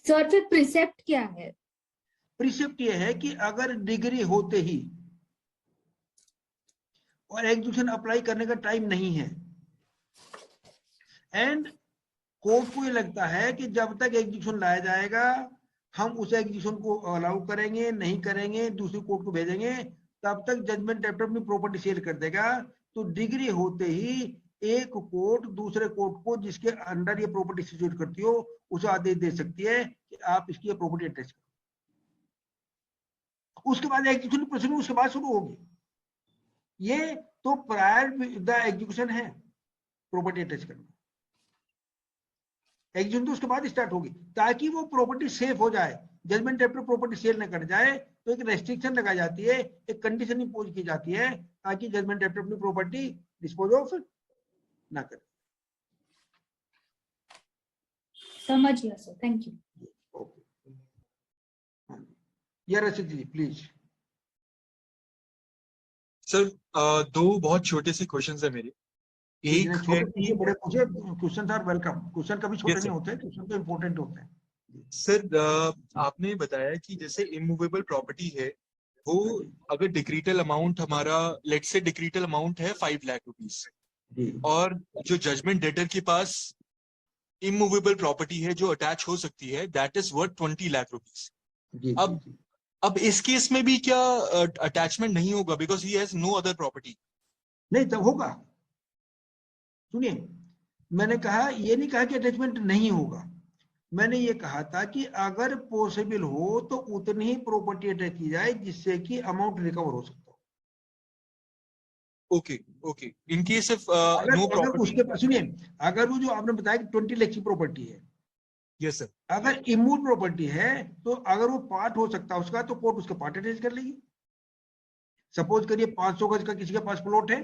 Sir फिर प्रीसेप्ट क्या है? प्रीसेप्ट ये है कि अगर डिग्री होते ही और एग्जीक्यूशन अप्लाई करने का टाइम नहीं है एंड कोर्ट को ये लगता है कि जब तक एग्जीक्यूशन लाया जाएगा हम उस एग्जीक्यूशन को अलाउ करेंगे, नहीं करेंगे, दूसरी कोर्ट को भेजेंगे, तब तक जजमेंट डेप्टर अपनी प्रॉपर्टी सेल कर देगा। तो डिग्री होते ही एक कोर्ट दूसरे कोर्ट को जिसके अंडर ये प्रॉपर्टी सिचुएट करती हो उसे आदेश दे सकती है कि आप इसकी प्रॉपर्टी अटैच करो। उसके बाद एग्जीक्यूशन प्रोसीडिंग उसके बाद शुरू होगी। ये तो प्रायर द एग्जीक्यूशन है प्रॉपर्टी अटैच करना। एग्जीक्यूशन तो उसके बाद स्टार्ट होगी ताकि वो प्रॉपर्टी सेफ हो जाए, जजमेंट डेप्टर प्रॉपर्टी सेल न कर जाए। तो एक रेस्ट्रिक्शन लगाई जाती है, एक कंडीशन इंपोज की जाती है ताकि जजमेंट डेप्टर अपनी प्रॉपर्टी डिस्पोज ऑफ ना करे। समझ गया सर, थैंक यू। ओके, या रचित जी प्लीज। सर दो बहुत छोटे से क्वेश्चंस है मेरे। एक है छोटे बड़े पूछे, क्वेश्चन आर वेलकम। क्वेश्चन कभी छोटे Yes, नहीं होते, क्वेश्चन तो इम्पोर्टेंट होते हैं। सर आपने बताया कि जैसे इमूवेबल प्रॉपर्टी है वो अगर डिक्रीटल अमाउंट हमारा लेट्स से डिक्रीटल अमाउंट है 5 लाख रुपीस जी और जो जजमेंट डेटर के पास इमूवेबल प्रॉपर्टी है जो अटैच हो सकती है that is worth 20 lakh rupees. जी अब जी। अब इस केस में भी क्या अटैचमेंट नहीं होगा because he has no other property? नहीं तब होगा। सुनिए, मैंने कहा ये नहीं कहा कि अटैचमेंट नहीं होगा, मैंने ये कहा था कि अगर पॉसिबल हो तो उतनी ही प्रॉपर्टी अटैच की जाए जिससे कि अमाउंट रिकवर हो सकता हो। Okay okay, in case of no अगर प्रॉपर्टी। उसके पास सुनिए, अगर वो जो आपने बताया कि 20 लाख की प्रॉपर्टी है, यस सर, अगर इमूव प्रॉपर्टी है तो अगर वो पार्ट हो सकता है उसका तो कोर्ट उसका पार्ट अटैच कर लेगी। सपोज करिए 500 गज का किसी के पास प्लॉट है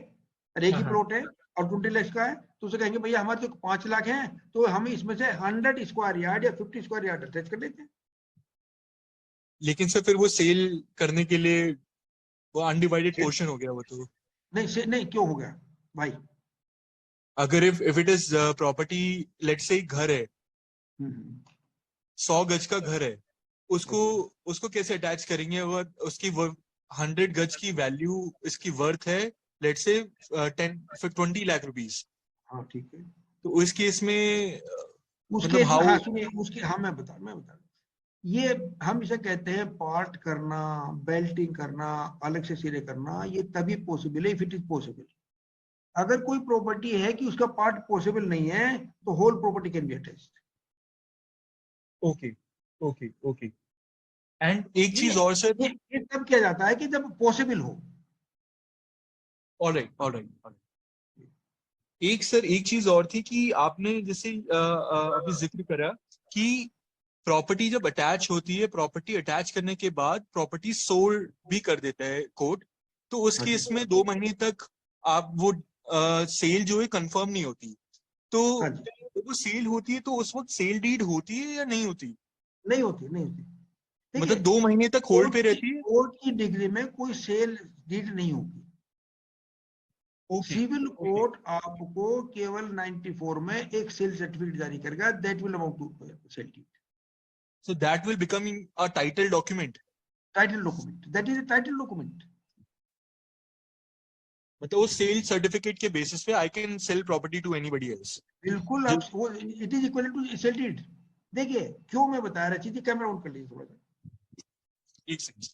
और एक ही प्लॉट है और 20 लाख का है, तो उसे कहेंगे भैया हमारे तो 5 लाख हैं तो हम इसमें से 100 स्क्वायर यार्ड या 50 स्क्वायर यार्ड अटैच कर लेते हैं। लेकिन सर फिर वो सेल करने के लिए वो अनडिवाइडेड पोर्शन हो गया वो तो। नहीं क्यों हो गया भाई? अगर if it is property, let's say घर है, 100 गज का घर है, उसको कैसे अटैच करेंगे? अगर उसकी 100 गज की वैल्यू इसकी वर्थ है लेट्स से 20 लाख रुपीस, हाँ ठीक है, तो उस केस में उसके how हाँ सुनिए उसके हाँ मैं बता ये हम इसे कहते हैं पार्ट करना, बेल्टिंग करना, अलग से सिरे करना, ये तभी पॉसिबल है इफ इट इज पॉसिबल। अगर कोई प्रॉपर्टी है कि उसका पार्ट पॉसिबल नहीं है तो whole property can be attached. Okay okay okay. And एक चीज और सर, ये तब किया जाता है कि जब पॉसिबल हो। ऑलराइट। एक सर एक चीज और थी कि आपने जैसे अभी जिक्र करा कि प्रॉपर्टी जब अटैच होती है, प्रॉपर्टी अटैच करने के बाद प्रॉपर्टी सोल्ड भी कर देता है कोर्ट, तो उस हाँ केस जी। में 2 महीने तक आप वो सेल जो है कंफर्म नहीं होती, तो हाँ जी, जब वो सेल होती है तो उस वक्त सेल डीड होती है या नहीं होती? नहीं होती नहीं होती। देखिए मतलब 2 महीने तक होल्ड पे रहती है? कोर्ट की डिग्री में कोई सेल डीड नहीं होगी। ओके सिविल कोर्ट आपको केवल 94 में एक सेल सर्टिफिकेट जारी करेगा, that will amount to sale deed. So that will become a title document. Title document, that is a title document. मतलब वो सेल सर्टिफिकेट के बेसिस पे I can sell property to anybody else. बिल्कुल आप वो it is equal to sale deed. देखिए क्यों मैं बता रहा चीज, कैमरा ऑन कर लीजिए थोड़ा सा। एक सेकंड।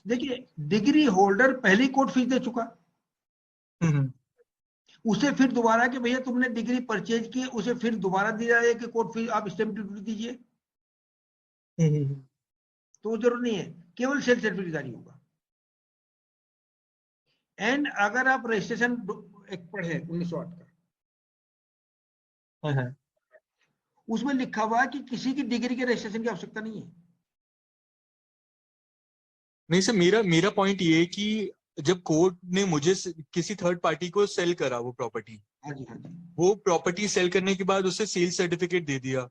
देखिए डिग्री होल्डर पहली कोर्ट फीस दे चुका, उसे फिर दोबारा कि भैया तुमने डिग्री परचेज की, उसे फिर दोबारा दिया जाए कि कोर्ट फीस आप स्टैंप ड्यूटी दीजिए, तो वो जरूर नहीं है, केवल सेल सर्टिफिकेट जारी होगा। एंड अगर आप रजिस्ट्रेशन एक पढ़े 1908 का, उसमें लिखा हुआ है कि किसी की डिग्री के रजिस्ट्रेशन की आवश्यकता नहीं है। नहीं सर, मेरा पॉइंट ये है कि जब कोर्ट ने मुझे किसी थर्ड पार्टी को सेल करा वो प्रॉपर्टी, हाँ जी हाँ जी वो प्रॉपर्टी सेल करने के बाद उसे सेल सर्टिफिकेट दे दिया,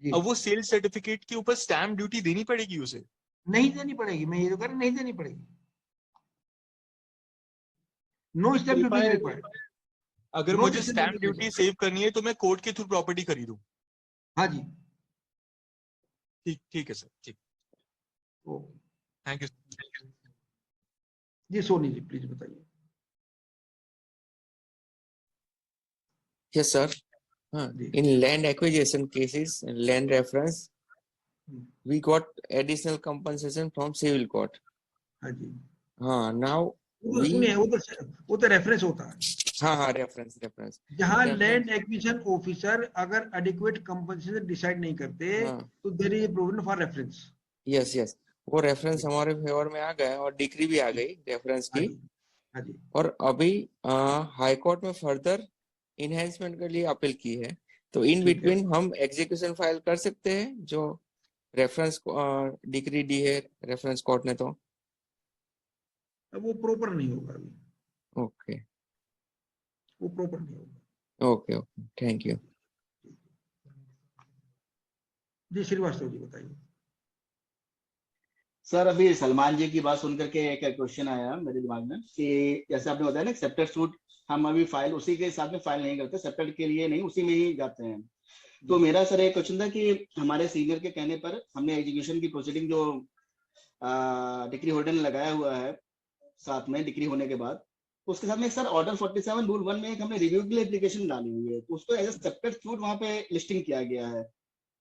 जी। अब वो सेल सर्टिफिकेट के ऊपर स्टैम्प ड्यूटी देनी पड़ेगी उसे? नहीं देनी पड़ेगी, मैं ये तो कह रहा नहीं देनी पड़ेगी। No stamp duty required. अगर नो मुझे stamp stamp duty. Duty save करनी है तो मैं कोर्ट के थ्रू प्रॉपर्टी खरीदूं? हाँ जी। ठीक है सर, ठीक। Okay thank you. जी सोनी जी प्लीज बताइए। Yes, sir. जी In land acquisition cases, land reference, we got additional compensation from civil court. हाँ जी। Now we सुनिए वो तो रेफरेंस होता है। हाँ रेफरेंस जहाँ लैंड एक्विजिशन ऑफिसर अगर एडिक्वेट कंपनसेशन डिसाइड नहीं करते तो there is provision for reference. Yes वो रेफरेंस हमारे फेवर में आ गया और डिक्री भी आ गई रेफरेंस की। हाँ जी। और अभी हाई कोर्ट में फर्दर इनहेंसमेंट के लिए अपील की है, तो इन बिटवीन हम एग्जीक्यूशन फाइल कर सकते हैं जो रेफरेंस डिक्री दी है रेफरेंस कोर्ट ने, तो अब वो प्रॉपर नहीं होगा अभी, ओके वो प्रॉपर नहीं होगा। Okay thank you. जी श्रीवास्तव जी बताइए। सर अभी सलमान जी की बात सुनकर के एक क्वेश्चन आया मेरे दिमाग में कि जैसे आपने बताया ना सेपरेट सूट हम अभी फाइल उसी के साथ में फाइल नहीं करते, सेपरेट के लिए नहीं उसी में ही जाते हैं। तो मेरा सर एक क्वेश्चन था कि हमारे सीनियर के कहने पर हमने एग्जीक्यूशन की प्रोसीडिंग जो डिग्री होल्डर ने लगाया हुआ है साथ में डिग्री होने के बाद, उसके साथ में एक सर ऑर्डर 47 रूल 1 में एक हमने रिव्यू के लिए एप्लीकेशन डाली हुई है, तो उसको एज ए सेपरेट सूट वहां पे लिस्टिंग किया गया है।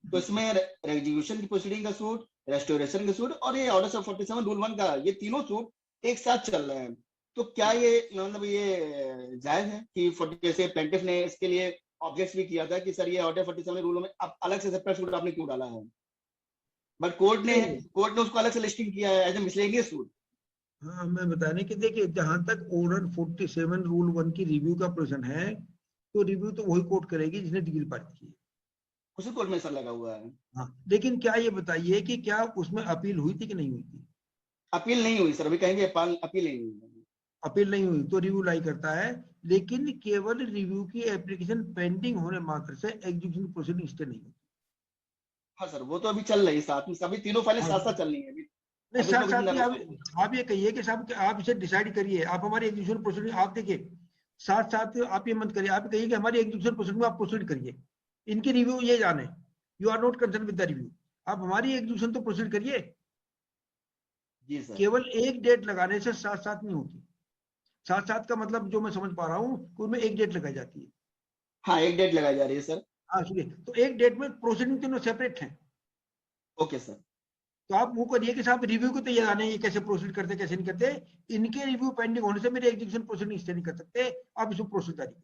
तो इसमें एग्जीक्यूशन की प्रोसीडिंग का सूट, रेस्टोरेशन का सूट और ये ऑर्डर 47 रूल 1 का, ये तीनों सूट एक साथ चल रहे हैं। तो क्या ये मतलब ये जायज है कि जैसे प्लेंटिफ ने इसके लिए ऑब्जेक्ट भी किया था कि सर ये ऑर्डर 47 रूल में अब अलग से सेपरेट सूट आपने क्यों डाला है, बट कोर्ट ने उसको अलग से लिस्टिंग किया है एज ए मिसलेनियस सूट। हाँ मैं बताने कि देखिए जहां तक ऑर्डर 47 रूल 1 की रिव्यू का प्रश्न है, तो रिव्यू तो वही कोर्ट करेगी जिसने डिग्री पारित की है, उसी कोर्ट में सर लगा हुआ है। हाँ लेकिन क्या ये बताइए कि क्या उसमें अपील हुई थी कि नहीं हुई थी? अपील नहीं हुई सर, अभी कहेंगे अपील नहीं हुई। अपील नहीं हुई तो रिव्यू लाई करता है, लेकिन केवल रिव्यू की एप्लीकेशन पेंडिंग होने मात्र से एग्जीक्यूशन प्रोसीडिंग स्टे नहीं होती। हाँ सर, वो तो अभी चल रही है साथ में, सभी तीनों फाइलें साथ साथ चल रही है अभी। नहीं, अभी साथ तो साथ कुछ में आप ये कहिए कि साहब आप इसे डिसाइड करिए, आप हमारी एग्जीक्यूशन प्रोसीडिंग आप देखिए, साथ साथ आप ये मत करिए, आप कहिए कि हमारी एग्जीक्यूशन प्रोसीडिंग में आप प्रोसीड करिए, इनकी रिव्यू ये जाने, you are not concern with the review, आप हमारी एग्जीक्यूशन तो प्रोसीड करिए। जी सर। केवल एक डेट लगाने से साथ साथ नहीं होती, साथ साथ का मतलब जो मैं समझ पा रहा हूँ कि उनमें एक डेट लगाई जाती है। हाँ, एक डेट लगाई जा रही है सर। हाँ सुनिए, तो एक डेट में प्रोसीडिंग तीनों सेपरेट हैं। Okay sir. तो आप वो करिए कि साहब रिव्यू को तैयार आने, ये कैसे प्रोसीड करते कैसे नहीं करते, इनके रिव्यू पेंडिंग होने से मेरे एग्जीक्यूशन प्रोसीडिंग स्टे नहीं कर सकते, आप इसको प्रोसीड करिए।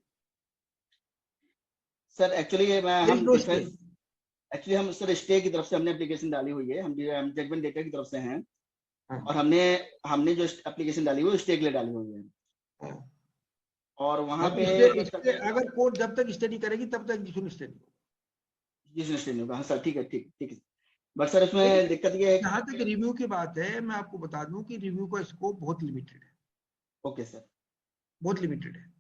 सर एक्चुअली मैं There is हम no डिफेंस, stay. एक्चुअली हम सर स्टे की तरफ से हमने एप्लीकेशन डाली हुई है, हम जजमेंट डेटर की तरफ से हैं, हाँ, और हमने जो एप्लीकेशन डाली हुई है स्टे के लिए डाली हुई है, हाँ। और वहाँ अब पे इससे अगर कोर्ट जब तक स्टडी करेगी तब तक एग्जीक्यूशन स्टे नहीं होगा। जिस स्टे नहीं होगा। हाँ सर, ठीक है, ठीक है। बट सर इसमें लेकिन दिक्कत ये है। जहां तक रिव्यू की बात है, मैं आपको बता दूं कि रिव्यू का स्कोप बहुत लिमिटेड है, ओके सर। बहुत लिमिटेड है।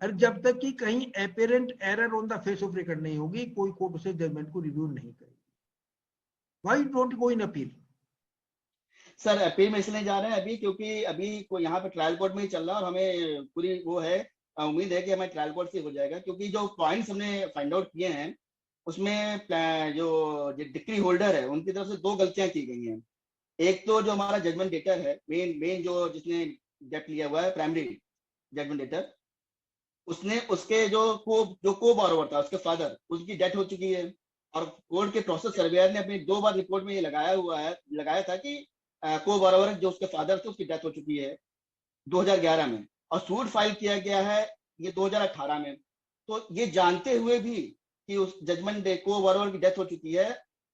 और जब तक कि कहीं apparent error on the face of record नहीं होगी, कोई कोर्ट उसे जजमेंट को रिव्यू नहीं करेगी। Why don't go in appeal? Sir appeal में इसलिए जा रहे हैं अभी, क्योंकि अभी को यहाँ पे ट्रायल कोर्ट में ही चल रहा है, और हमें पूरी वो है, उम्मीद है कि हमें ट्रायल कोर्ट से हो जाएगा, क्योंकि जो पॉइंट्स हमने फाइंड आउट किए हैं उसमें जो डिक्री होल्डर है उनकी तरफ से दो गलतियां की गई हैं। एक तो जो हमारा जजमेंट डेटर है, मेन जो जिसने डेट लिया हुआ है, प्राइमरी जजमेंट डेटर, उसने उसके जो को बॉरोवर था, उसके फादर, उसकी डेथ हो चुकी है, और कोर्ट के प्रोसेस सर्वेयर ने अपनी 2 बार रिपोर्ट में ये लगाया था कि को बॉरोवर जो उसके फादर थे उसकी डेथ हो चुकी है 2011 में, और सूट फाइल किया गया है ये 2018 में। तो ये जानते हुए भी कि उस जजमेंट डे को बॉरोवर की डेथ हो चुकी है,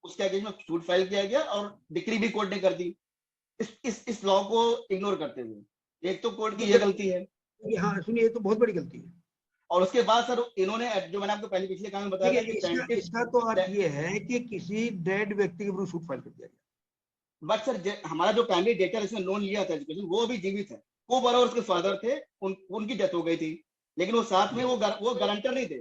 उसके अगेंस्ट में सूट फाइल किया गया और डिक्री भी कोर्ट ने कर दी, इस लॉ को इग्नोर करते हुए। एक तो कोर्ट की ये गलती है। हाँ सुनिए, ये तो बहुत बड़ी गलती है। और उसके बाद सर इन्होंने, जो मैंने आपको पहले पिछले काम में बताया था कि इसका तो अर्थ ये है कि किसी डेड व्यक्ति के विरुद्ध सूट फाइल कर दिया गया। बट सर हमारा जो प्राइमरी डेटर इसमें लोन लिया था एजुकेशन, वो भी जीवित है, वो बराबर उसके फादर थे, उनकी डेथ हो गई थी, लेकिन वो साथ में वो गारंटर नहीं थे,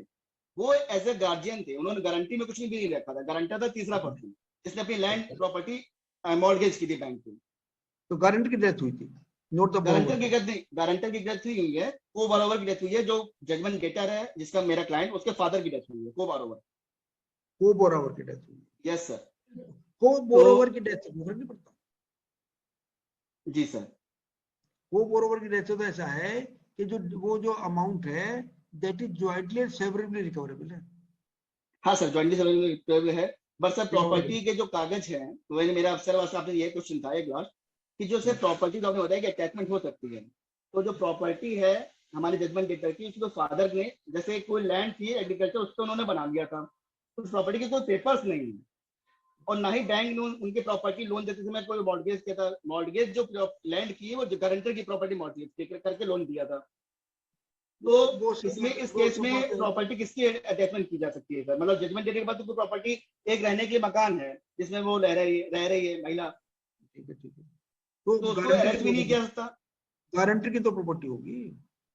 वो एज ए गार्जियन थे, उन्होंने गारंटी में कुछ नहीं भी रखा था, गारंटर था तीसरा पर्सन जिसने अपनी लैंड प्रॉपर्टी मॉर्गेज की थी बैंक पे। तो गारंटर की डेथ हुई थी, नोट द गारंटर की डेथ हुई है, को बराबर की डेथ हुई है, जो जजमेंट डेटर है जिसका मेरा क्लाइंट, उसके फादर की डेथ हुई है, को बराबर की डेथ हुई। Yes sir. को बोरोवर की डेथ से फर्क नहीं पड़ता। जी सर। को बोरोवर की डेथ से तो ऐसा है कि जो अमाउंट है that is jointly and severably recoverable है। हाँ सर, जॉइंटली सेवरेबल रिकवरेबल है। बट सर प्रॉपर्टी के जो कागज हैं, तो मैंने मेरा अफसर वास्ते आपने ये क्वेश्चन था एक बार कि जो सिर्फ प्रॉपर्टी तो आपने बताया कि अटैचमेंट हो सकती है, तो जो प्रॉपर्टी है हमारे जजमेंट डेटर की, उसको फादर ने, जैसे कोई लैंड थी एग्रीकल्चर, उसको उन्होंने बना लिया था, उस प्रॉपर्टी के कोई पेपर्स नहीं है, और ना ही बैंक ने उनकी प्रॉपर्टी लोन देते समय कोई मॉर्गेज किया था। मॉर्गेज जो लैंड की है वो गारंटर की प्रॉपर्टी मॉर्गेज करके लोन दिया था। तो इसमें इस केस में प्रॉपर्टी किसकी अटैचमेंट की जा सकती है सर? मतलब जजमेंट देने के बाद तो प्रॉपर्टी एक रहने के लिए मकान है जिसमें वो रह रही है महिला, ठीक है तो उसको अरेस्ट भी नहीं किया सकता। गारंटर की तो प्रॉपर्टी होगी।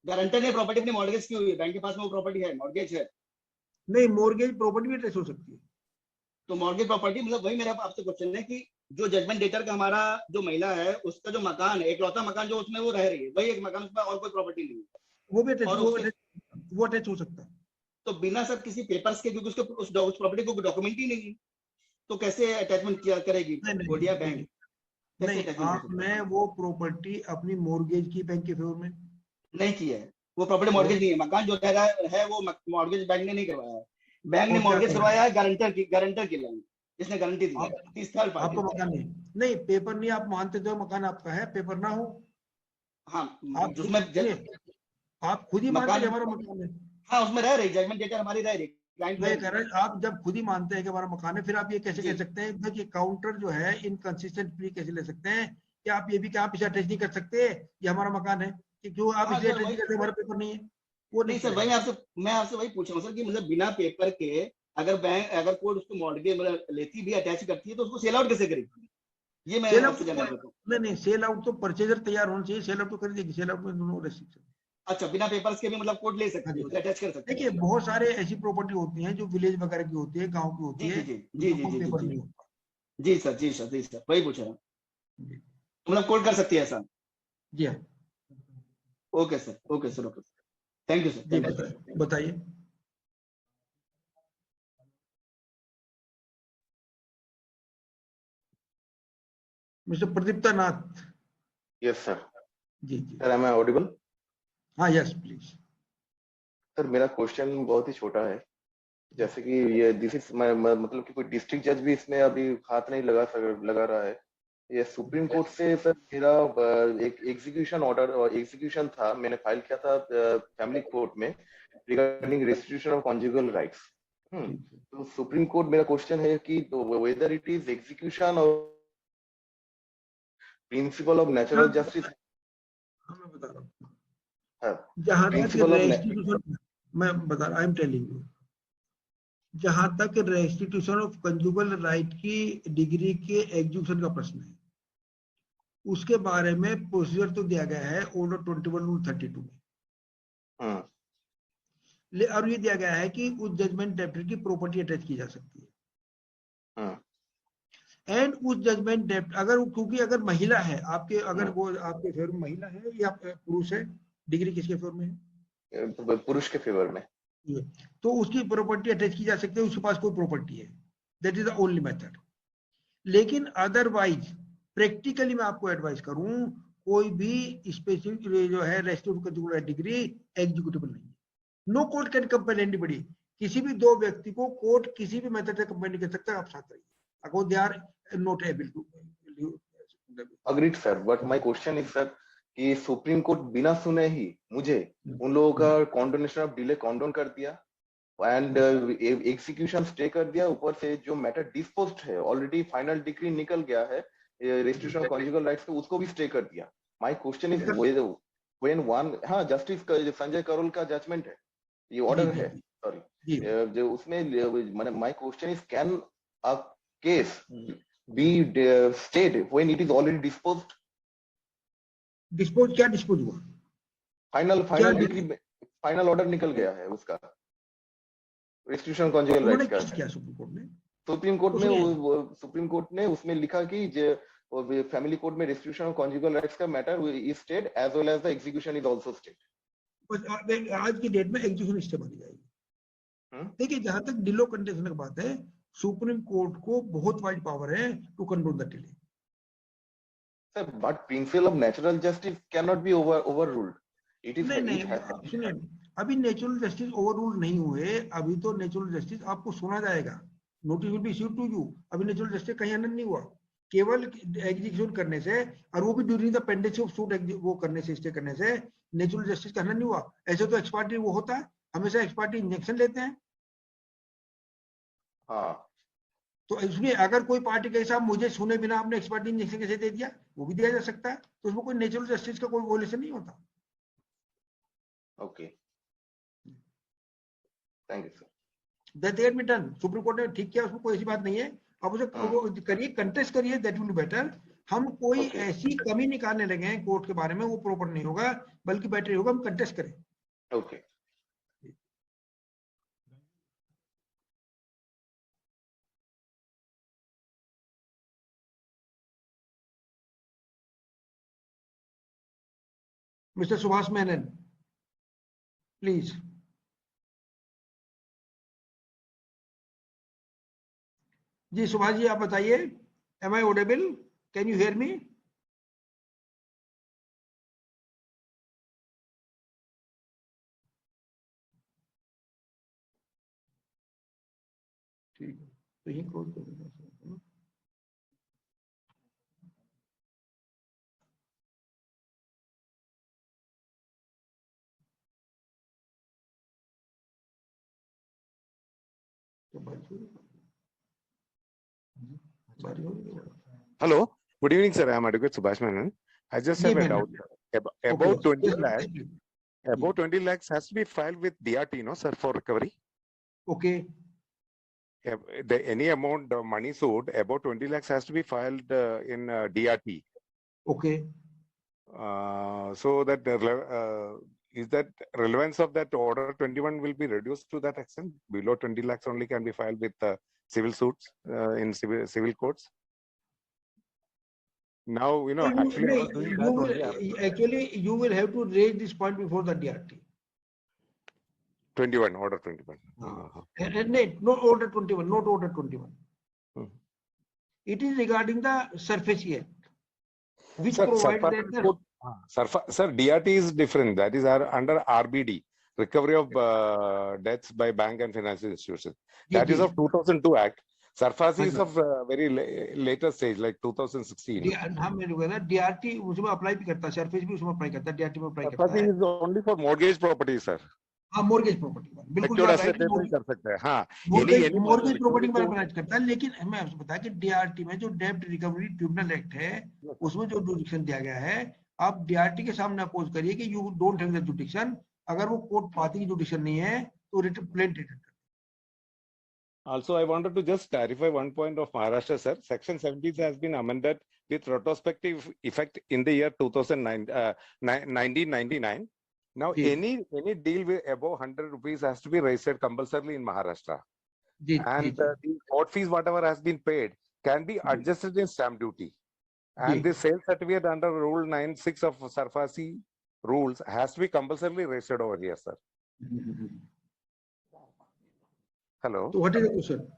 गारंटर ने प्रॉपर्टी अपनी मॉर्गेज की हुई है, बैंक के पास में वो प्रॉपर्टी है, मॉर्गेज है। नहीं, मॉर्गेज प्रॉपर्टी भी ट्रेस हो सकती है। तो मॉर्गेज प्रॉपर्टी, मतलब वही मेरा आपसे क्वेश्चन है कि जो जजमेंट डेटर का हमारा जो महिला है उसका जो मकान है, एकलौता मकान जो उसमें वो रह रही है, वही एक मकान, उसमें और कोई प्रॉपर्टी नहीं है, वो भी अटैच हो सकता है। तो बिना सब किसी पेपर्स के, क्योंकि उसके उस प्रॉपर्टी को डॉक्यूमेंट ही नहीं है, तो कैसे अटैचमेंट किया करेगी गोडिया बैंक? नहीं, मैं वो प्रॉपर्टी अपनी मॉर्गेज की बैंक के फेवर में नहीं किया है, वो प्रॉपर्टी मॉर्गेज नहीं है, मकान जो रह रहा है वो मॉर्गेज बैंक ने नहीं करवाया है, बैंक ने मॉर्गेज करवाया है गारंटर की लैंड, जिसने गारंटी दी है, थर्ड पार्टी। आपका मकान नहीं, पेपर नहीं, आप मानते तो मकान आपका है, पेपर ना हो। हाँ, आप जिसमें आप खुद ही मानते हैं हमारा मकान है। हाँ, उसमें रह रही जजमेंट डेटर हमारी रह रही, मैं कह रहा हूं, आप जब खुद ही मानते हैं कि हमारा मकान है, फिर आप ये कैसे कह सकते हैं कि काउंटर जो है इनकंसिस्टेंट प्ली कैसे ले सकते हैं कि आप ये भी कि आप इसे अटैच नहीं कर सकते ये हमारा मकान है, कि क्यों आप इसे अटैच नहीं करते, हमारा पेपर नहीं है। वो नहीं सर, मैं आपसे वही पूछ रहा हूँ सर कि मतलब बिना पेपर के अगर कोर्ट उसको मॉर्गेज मतलब लेती भी, अटैच करती है, तो उसको सेल आउट कैसे करेगी? ये मैं आपसे जानना चाहता हूँ। नहीं, सेल आउट तो परचेजर तैयार होना चाहिए, सेल आउट तो कर देगी, सेल आउट में नो रेस्ट्रिक्शन। अच्छा, बिना पेपर्स के भी मतलब कोर्ट ले सकते हैं, अटैच कर सकते देखिए हैं। बहुत सारे ऐसी प्रॉपर्टी होती हैं जो विलेज वगैरह की होती है, गांव की होती जी है, जी जी जी जिसका जी कोई जी जी पेपर जी नहीं होता। जी सर, जी सर, जी सर, वही पूछ रहा हूँ, जी मतलब कोर्ट कर सकती है ऐसा। जी हाँ। Okay sir, okay sir, okay, thank you sir, जी थैंक यू। बताइए। Mister Pradipta Nath. Yes sir. जी जी सर, एम आई ऑडिबल? हाँ यस प्लीज। सर, मेरा क्वेश्चन बहुत ही छोटा है। जैसे कि ये दिस इज मतलब कि कोई डिस्ट्रिक्ट जज भी इसमें अभी हाथ नहीं लगा रहा है। ये सुप्रीम कोर्ट से सर मेरा एक एग्जीक्यूशन ऑर्डर और एग्जीक्यूशन था, मैंने फाइल किया था फैमिली कोर्ट में regarding restitution of conjugal rights. तो सुप्रीम कोर्ट, मेरा क्वेश्चन है कि वेदर इट इज एग्जीक्यूशन और प्रिंसिपल ऑफ नेचुरल जस्टिस। मैं बता रहा हूँ, हाँ, जहां तक प्रिंसिपल ऑफ रेस्टिट्यूशन, मैं बता रहा, आई एम टेलिंग यू, जहां तक रेस्टिट्यूशन ऑफ कंजुगल राइट की डिग्री के एग्जीक्यूशन का प्रश्न है, उसके बारे में प्रोसीजर तो दिया गया है ऑर्डर 21 रूल 32 में। और ये दिया गया है कि उस जजमेंट डेप्टर की प्रॉपर्टी अटैच की जा सकती है। एंड उस जजमेंट डेप्ट अगर, क्योंकि अगर महिला है आपके, अगर वो आपके फेवर में महिला है या पुरुष है, डिग्री किसके फेवर में है? पुरुष के फेवर में। तो उसकी प्रॉपर्टी अटैच की जा सकती है, उसके पास कोई प्रॉपर्टी है, that is the only method. लेकिन अदरवाइज प्रैक्टिकली मैं आपको एडवाइस करूं, कोई भी स्पेसिफिक जो है रेस्टिट्यूशन डिग्री एग्जीक्यूटिबल नहीं है। No court can compel anybody, किसी भी दो व्यक्ति को कोर्ट किसी भी मेथड से कंपेल नहीं कर सकता। आप साथ रहिए, अगर they are not able to. Agreed sir, but my question is sir कि सुप्रीम कोर्ट बिना सुने ही मुझे उन लोगों का कॉन्डोनेशन ऑफ डिले कॉन्डोन कर दिया एंड एग्जीक्यूशन स्टे कर दिया। ऊपर से जो मैटर डिस्पोज्ड है, ऑलरेडी फाइनल डिक्री निकल गया है रेस्टिट्यूशन ऑफ कॉन्जुगल राइट्स का, उसको भी स्टे कर दिया। My question is when one, हाँ, जस्टिस संजय करोल का जजमेंट है, ये ऑर्डर है, सॉरी, जो उसमें my question is can a case be stayed when it is already disposed? Dispose क्या डिस्पोज हुआ? फाइनल डिग्री, फाइनल ऑर्डर निकल गया है उसका रेस्टिट्यूशन कॉन्जुगल राइट्स का। क्या सुप्रीम कोर्ट ने? सुप्रीम कोर्ट ने उसमें लिखा कि फैमिली कोर्ट में रेस्टिट्यूशन ऑफ कॉन्जुगल राइट्स का matter is stayed as well as the execution is also stayed. आज की डेट में एग्जीक्यूशन स्टे मानी जाएगी। देखिए, जहां तक डिलो कंटेंशन की बात है, सुप्रीम कोर्ट को बहुत वाइड पावर है to control the delay. Sir, but principle of natural justice can not be overruled. It is नहीं, सुनिए, अभी नेचुरल जस्टिस ओवररूल नहीं हुए, अभी तो नेचुरल जस्टिस आपको सुना जाएगा, notice will be issued to you. अभी नेचुरल जस्टिस कहीं अनंत नहीं हुआ, केवल एग्जीक्यूशन करने से, और वो भी during the pendency of suit, वो करने से, स्टे करने से नेचुरल जस्टिस का अनंत नहीं हुआ। ऐसे तो एक्सपार्टी वो होता है, हमेशा एक्सपार्टी इंजेक्शन लेते हैं। हाँ, तो इसमें अगर कोई पार्टी के साथ मुझे सुने बिना आपने एक्सपर्ट इंजेक्शन कैसे दे दिया, वो भी दिया जा सकता है। तो उसमें कोई नेचुरल जस्टिस का कोई वोलेशन नहीं होता। Okay, thank you sir. That had been done, supreme court ने ठीक किया, उसमें कोई ऐसी बात नहीं है। अब उसे करिए, कंटेस्ट करिए, दैट विल बी बेटर। हम कोई ऐसी कमी निकालने लगे हैं कोर्ट के बारे में, वो प्रॉपर नहीं होगा, बल्कि बेटर होगा हम कंटेस्ट करें। Okay, mister Subhash Menon, please. जी सुभाष जी, आप बताइए, am I audible? Can you hear me? ठीक है, तो ये क्लोज कर देना। Hello, good evening, sir. I am Advocate Subhash Menon. I just have a doubt. About 20 lakhs, about 20 lakhs has to be filed with DRT, no, sir, for recovery. Okay. Any amount of money sued, about 20 lakhs has to be filed in DRT. Okay. So that is that relevance of that order 21 will be reduced to that extent? Below 20 lakhs only can be filed with civil suits in civil courts. Now, actually, I was doing that only. Actually, you will have to raise this point before the DRT. 21, order 21. Not order 21, not order 21. It is regarding the SARFAESI Act, which provides that Sir, DRT is different. That is under RBD, Recovery of Debts by Bank and Financial Institutions. That is of 2002 Act. SARFAESI is of very later stage, like 2016. DRT उसमें apply भी करता है, SARFAESI भी उसमें apply करता है, DRT में apply करता है. SARFAESI is only for mortgage property, sir. हाँ, mortgage property बिल्कुल याद है कि कर सकते हैं. हाँ, mortgage property पर अप्लाई करता है, लेकिन मैं आपसे बताया कि DRT में जो डेब्ट रिकवरी ट्रिब्यूनल एक्ट है, उसमें जो जुडिक्शन दिया गया है, आप DRT के सामने अपोज करिए कि you don't have the jurisdiction. अगर वो कोर्ट पाती की जुडिक्शन नहीं है तो plain return. Also, I wanted to just clarify one point of Maharashtra, sir. Section 17 has been amended with retrospective effect in the year 1999. Now, any deal with above 100 rupees has to be registered compulsorily in Maharashtra. And the court fees, whatever has been paid, can be adjusted in stamp duty. And the sales certificate under Rule 9(6) of SARFAESI rules has to be compulsorily registered over here, sir. Hello. So what is the question?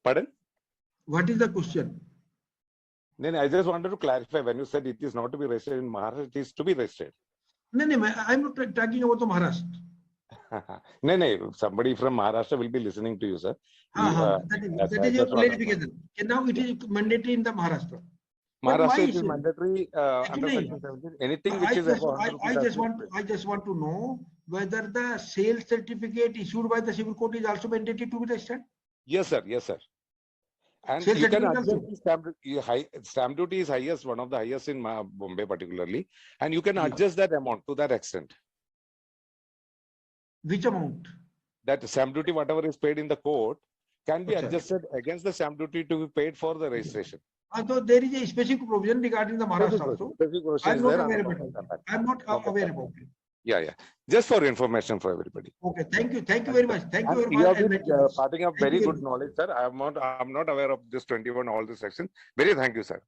Pardon? What is the question? No, I just wanted to clarify. When you said it is not to be registered in Maharashtra, it is to be registered. No, I'm not talking about the Maharashtra. No, somebody from Maharashtra will be listening to you, sir. That is your clarification. Now it is mandatory in the Maharashtra. Maharashtra is mandatory under Section 17. Anything which is above 100 rupees. I just want to know whether the sales certificate issued by the civil court is also mandatory to be registered. Yes, sir. Yes, sir. And you can adjust stamp duty is highest, one of the highest in Bombay particularly, and you can adjust that amount to that extent. Which amount? That stamp duty, whatever is paid in the court, can be adjusted against the stamp duty to be paid for the registration. So there is a specific provision regarding the Maharashtra also. I'm not aware about it. I'm not aware about it. Yeah. Just for information for everybody. Okay, thank you. Thank you very much. Thank you very much. You have been parting of very good knowledge, sir. I'm not aware of this 21, all this section. Very thank you, sir.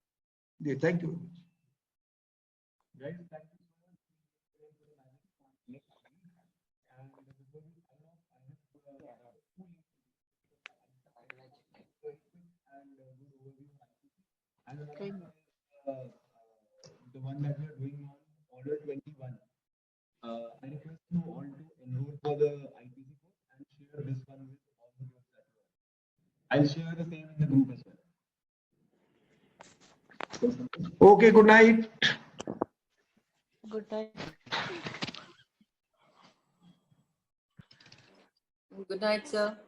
Yeah, thank you very much. Okay. The one that we are doing on order 21. I request you all to enroll for the IPC course and share this one with all the groups that you are. I'll share the same in the group as well. Okay, good night. Good night. Good night, sir.